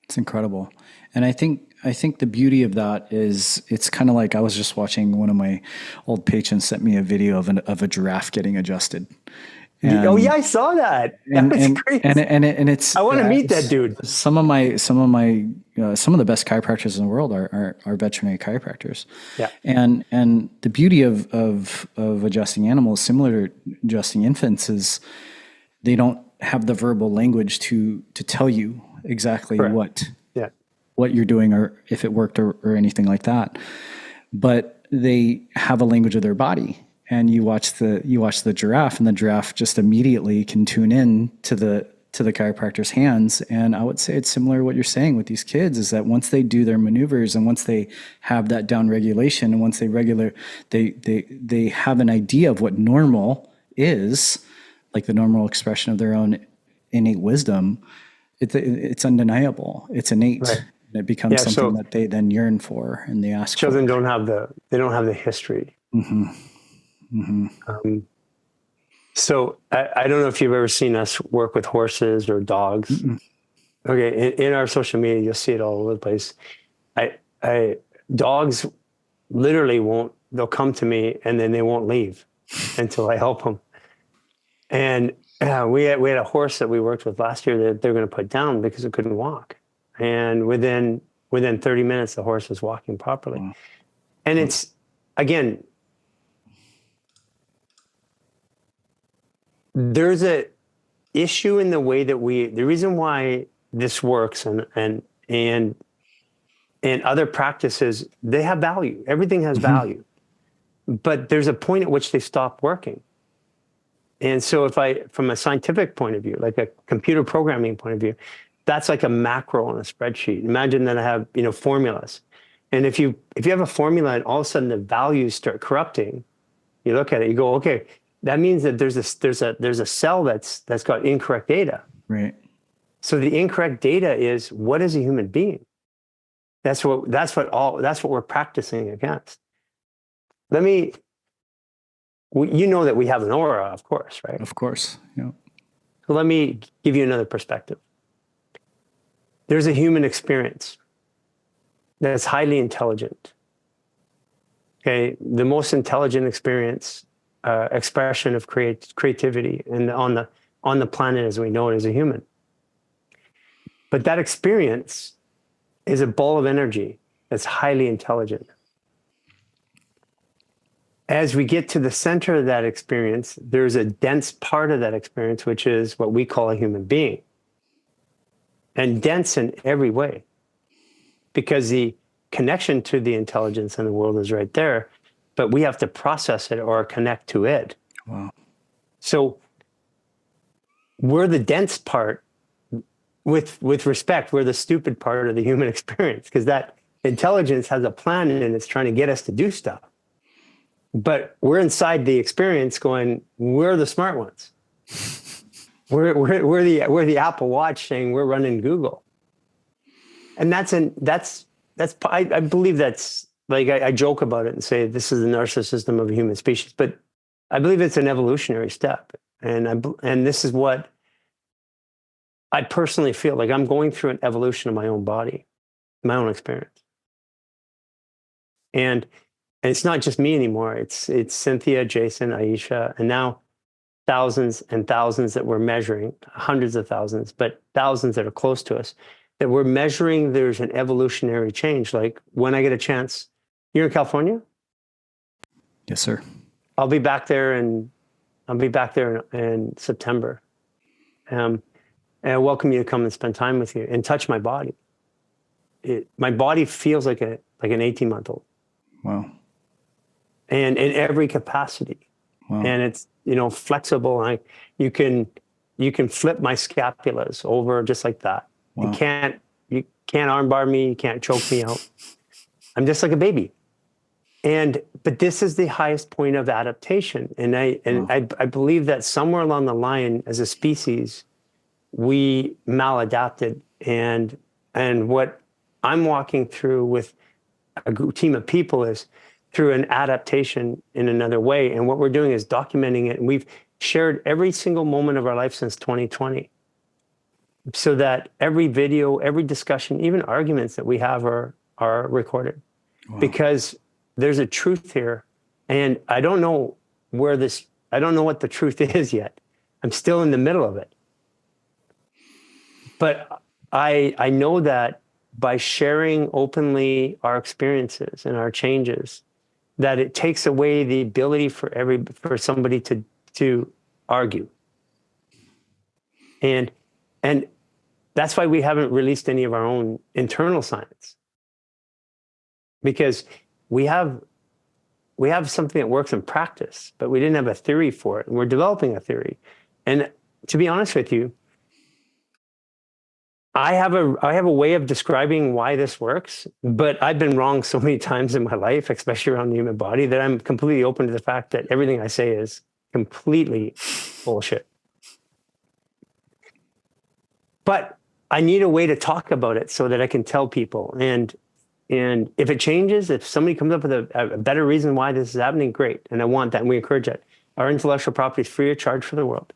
It's incredible. And I think the beauty of that is it's kind of like, I was just watching, one of my old patrons sent me a video of a giraffe getting adjusted. And, oh yeah, I saw that. That was crazy. And it's, I want to meet that dude. Some of the best chiropractors in the world are veterinary chiropractors. Yeah. And the beauty of adjusting animals, similar to adjusting infants, is they don't have the verbal language to tell you exactly what you're doing or if it worked or anything like that. But they have a language of their body. And you watch the giraffe, and the giraffe just immediately can tune in to the chiropractor's hands. And I would say it's similar to what you're saying with these kids, is that once they do their maneuvers and once they have that down regulation and once they have an idea of what normal is, like the normal expression of their own innate wisdom, it's undeniable. It's innate. Right. And it becomes Yeah, something so that they then yearn for and they ask children for. don't have the history. Mm-hmm. Mm-hmm. So I don't know if you've ever seen us work with horses or dogs. Mm-mm. Okay, in our social media, you'll see it all over the place. Dogs literally won't. They'll come to me and then they won't leave until I help them. And we had a horse that we worked with last year that they're going to put down because it couldn't walk. And within 30 minutes, the horse was walking properly. Wow. And it's, again, there's a issue in the way that the reason why this works and other practices, they have value. Everything has value. But there's a point at which they stop working. And so from a scientific point of view, like a computer programming point of view, that's like a macro on a spreadsheet. Imagine that I have, formulas. And if you have a formula and all of a sudden the values start corrupting, you look at it, you go, okay, that means that there's a cell that's got incorrect data. Right. So the incorrect data is, what is a human being? That's what we're practicing against. You know that we have an aura, of course, right? Of course. Yeah. So let me give you another perspective. There's a human experience that's highly intelligent. Okay, the most intelligent expression of creativity and on the planet as we know it as a human. But that experience is a ball of energy that's highly intelligent. As we get to the center of that experience, there's a dense part of that experience, which is what we call a human being. And dense in every way, because the connection to the intelligence in the world is right there, but we have to process it or connect to it. Wow. So we're the dense part. With respect, we're the stupid part of the human experience, because that intelligence has a plan and it's trying to get us to do stuff. But we're inside the experience going, we're the smart ones. We're the Apple Watch saying we're running Google. And I believe that's, like, I joke about it and say this is the narcissism of a human species, but I believe it's an evolutionary step. And this is what I personally feel like. I'm going through an evolution of my own body, my own experience. And it's not just me anymore. It's Cynthia, Jason, Aisha, and now thousands and thousands that we're measuring, hundreds of thousands, but thousands that are close to us, that we're measuring. There's an evolutionary change. Like, when I get a chance, you're in California? Yes, sir. I'll be back there in September. And I welcome you to come and spend time with you and touch my body. My body feels like an 18-month-old. Wow. And in every capacity. Wow. And it's, flexible. You can flip my scapulas over just like that. Wow. You can't armbar me. You can't choke me out. I'm just like a baby. But this is the highest point of adaptation. And I believe that somewhere along the line, as a species, we maladapted. And what I'm walking through with a team of people is through an adaptation in another way. And what we're doing is documenting it. And we've shared every single moment of our life since 2020, so that every video, every discussion, even arguments that we have are recorded. Wow. Because there's a truth here. And I don't know what the truth is yet. I'm still in the middle of it. But I know that by sharing openly our experiences and our changes, that it takes away the ability for somebody to argue. And that's why we haven't released any of our own internal science, because we have something that works in practice, but we didn't have a theory for it. And we're developing a theory. And to be honest with you, I have a way of describing why this works, but I've been wrong so many times in my life, especially around the human body, that I'm completely open to the fact that everything I say is completely bullshit. but I need a way to talk about it so that I can tell people. And if it changes, if somebody comes up with a better reason why this is happening, great. And I want that, and we encourage that. Our intellectual property is free of charge for the world.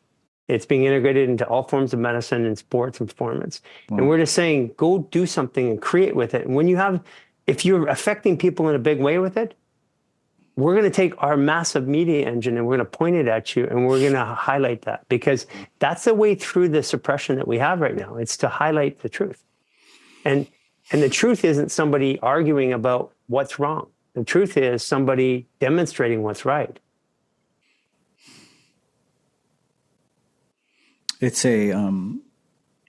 It's being integrated into all forms of medicine and sports and performance. Wow. And we're just saying, go do something and create with it. And if you're affecting people in a big way with it, we're going to take our massive media engine and we're going to point it at you, and we're going to highlight that, because that's the way through the suppression that we have right now. It's to highlight the truth. And the truth isn't somebody arguing about what's wrong. The truth is somebody demonstrating what's right. It's I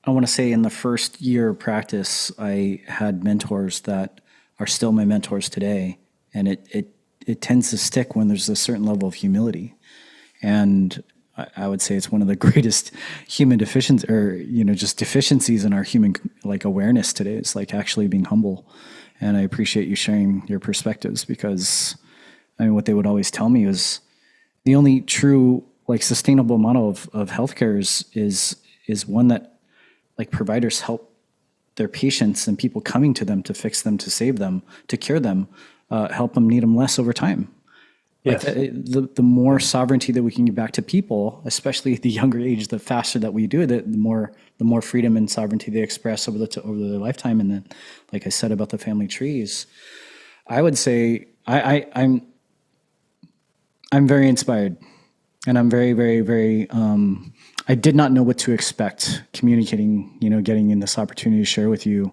want to say in the first year of practice, I had mentors that are still my mentors today. And it tends to stick when there's a certain level of humility. And I would say it's one of the greatest human deficiencies, or, just deficiencies in our human awareness today. It's like actually being humble. And I appreciate you sharing your perspectives, because what they would always tell me is the only true sustainable model of healthcare is one that providers help their patients and people coming to them to fix them, to save them, to cure them, help them need them less over time. Yes. The more sovereignty that we can give back to people, especially at the younger age, the faster that we do it, the more freedom and sovereignty they express over their lifetime. And then, like I said about the family trees, I would say I'm very inspired, and I'm very, very, very. I did not know what to expect communicating, getting in this opportunity to share with you.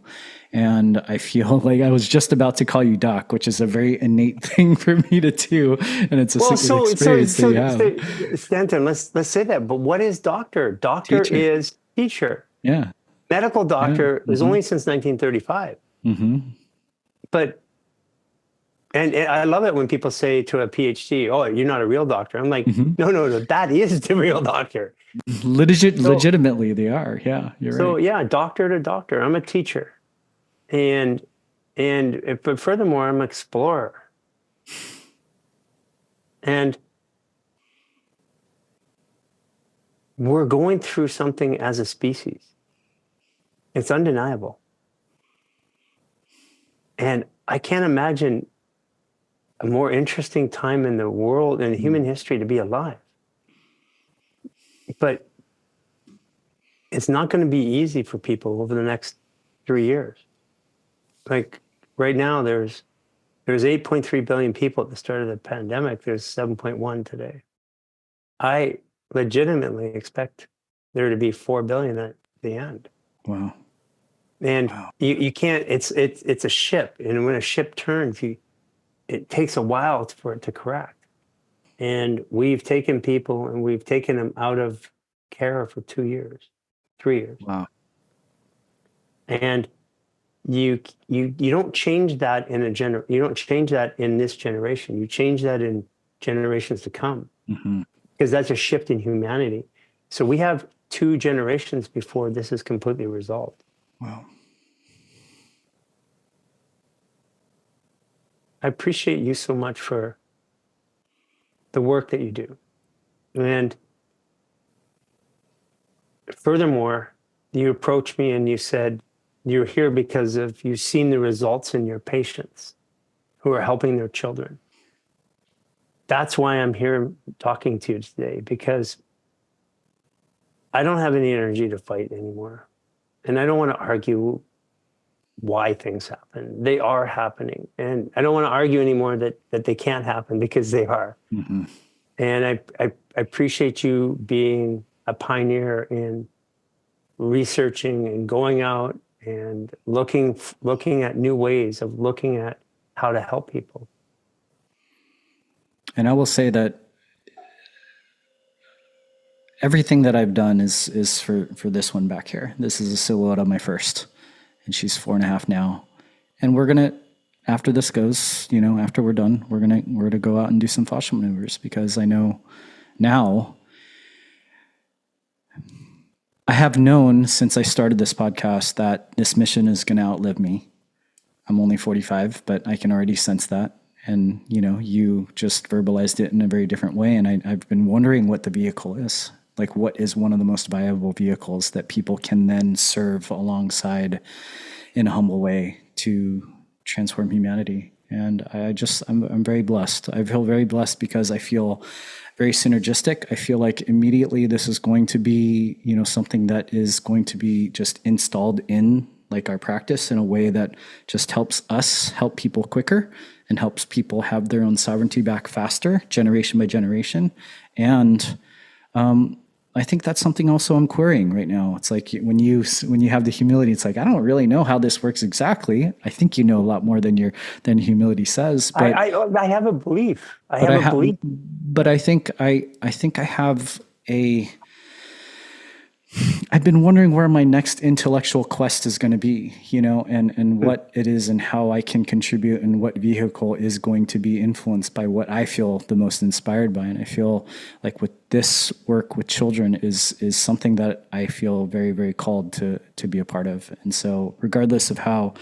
And I feel like I was just about to call you Doc, which is a very innate thing for me to do. And it's a experience that you have. Stanton, let's say that. But what is doctor? Doctor Teacher. is teacher. Yeah. Medical doctor is only since 1935. Mm-hmm. But, and I love it when people say to a PhD, oh, you're not a real doctor. I'm like, no, that is the real doctor. Legitimately, they are. Yeah, you're right. So yeah, doctor to doctor. I'm a teacher. But furthermore, I'm an explorer. And we're going through something as a species. It's undeniable. And I can't imagine a more interesting time in the world, in human history, to be alive. But it's not going to be easy for people over the next 3 years. Like right now, there's 8.3 billion people at the start of the pandemic. There's 7.1 today. I legitimately expect there to be 4 billion at the end. Wow. And you can't, it's a ship. And when a ship turns, it takes a while for it to correct. And we've taken people and we've taken them out of care for 2 years, 3 years. Wow. And you don't change that you don't change that in this generation. You change that in generations to come, because that's a shift in humanity. So we have 2 generations before this is completely resolved. Wow. I appreciate you so much for the work that you do. And furthermore, you approached me and you said, you're here because you've seen the results in your patients who are helping their children. That's why I'm here talking to you today, because I don't have any energy to fight anymore. And I don't want to argue why things happen. They are happening. And I don't want to argue anymore that they can't happen, because they are. Mm-hmm. And I appreciate you being a pioneer in researching and going out and looking at new ways of looking at how to help people. And I will say that everything that I've done is for this one back here. This is a silhouette of my first, and she's 4.5 now. And we're gonna, after this goes, after we're done, we're gonna go out and do some fascia maneuvers, because I know now, I have known since I started this podcast that this mission is going to outlive me. I'm only 45, but I can already sense that. And, you just verbalized it in a very different way. And I've been wondering what the vehicle is. like what is one of the most viable vehicles that people can then serve alongside in a humble way to transform humanity. And I'm very blessed. I feel very blessed because I feel very synergistic. I feel like immediately this is going to be, something that is going to be just installed in like our practice in a way that just helps us help people quicker and helps people have their own sovereignty back faster, generation by generation. And I think that's something also I'm querying right now. It's like when you have the humility, it's like, I don't really know how this works exactly. I think you know a lot more than humility says. But I have a belief. But I think I have I've been wondering where my next intellectual quest is going to be, and what it is and how I can contribute and what vehicle is going to be influenced by what I feel the most inspired by. And I feel like with this work with children is something that I feel very, very called to be a part of. And so regardless of how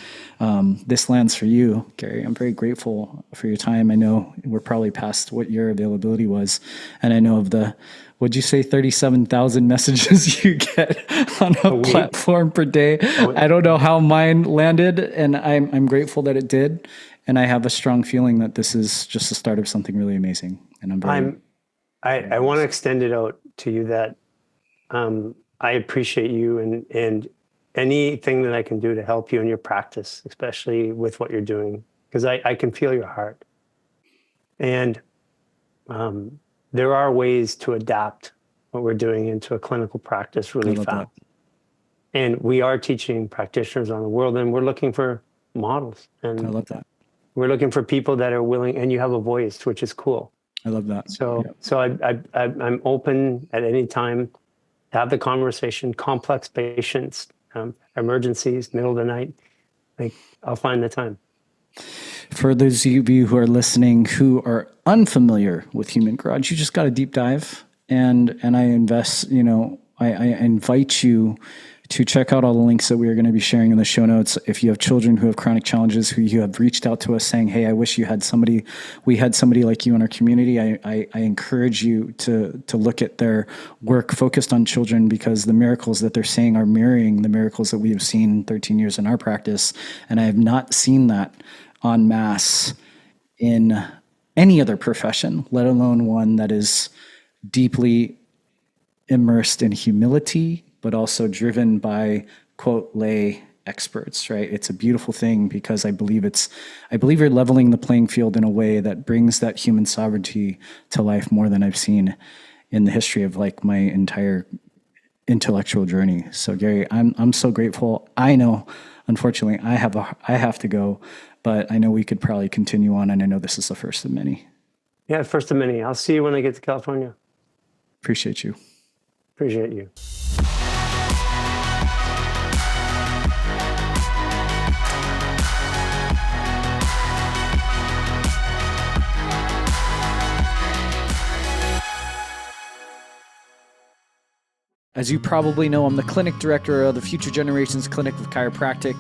this lands for you, Gary, I'm very grateful for your time. I know we're probably past what your availability was. And I know of would you say 37,000 messages you get on a platform per day? I don't know how mine landed, and I'm grateful that it did. And I have a strong feeling that this is just the start of something really amazing. And I want to extend it out to you that I appreciate you and anything that I can do to help you in your practice, especially with what you're doing, because I can feel your heart. And there are ways to adapt what we're doing into a clinical practice really fast. And we are teaching practitioners on the world, and we're looking for models. And I love that. We're looking for people that are willing, and you have a voice, which is cool. I love that. So I'm open at any time to have the conversation. Complex patients, emergencies, middle of the night, I'll find the time. For those of you who are listening who are unfamiliar with Human Garage, you just got a deep dive, and I invite you to check out all the links that we are going to be sharing in the show notes. If you have children who have chronic challenges, who you have reached out to us saying, hey, I wish we had somebody like you in our community, I encourage you to look at their work focused on children, because the miracles that they're saying are mirroring the miracles that we have seen 13 years in our practice. And I have not seen that en masse in any other profession, let alone one that is deeply immersed in humility, but also driven by, quote, lay experts, right? It's a beautiful thing, because I believe you're leveling the playing field in a way that brings that human sovereignty to life more than I've seen in the history of like my entire intellectual journey. So Gary, I'm so grateful. I know, unfortunately, I have to go, but I know we could probably continue on, and I know this is the first of many. Yeah, first of many. I'll see you when I get to California. Appreciate you. Appreciate you. As you probably know, I'm the clinic director of the Future Generations Clinic of Chiropractic.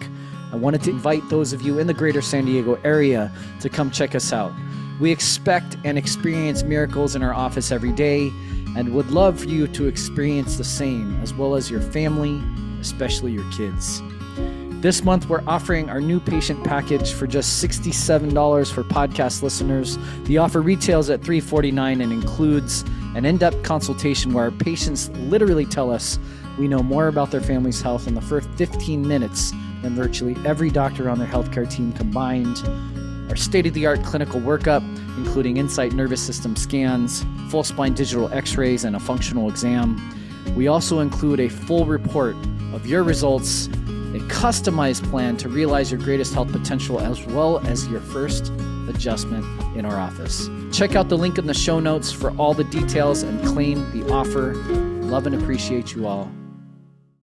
I wanted to invite those of you in the greater San Diego area to come check us out. We expect and experience miracles in our office every day, and would love for you to experience the same, as well as your family, especially your kids. This month, we're offering our new patient package for just $67 for podcast listeners. The offer retails at $349 and includes an in-depth consultation where our patients literally tell us we know more about their family's health in the first 15 minutes than virtually every doctor on their healthcare team combined. Our state-of-the-art clinical workup, including Insight nervous system scans, full spine digital x-rays, and a functional exam. We also include a full report of your results, a customized plan to realize your greatest health potential, as well as your first adjustment in our office. Check out the link in the show notes for all the details and claim the offer. Love and appreciate you all.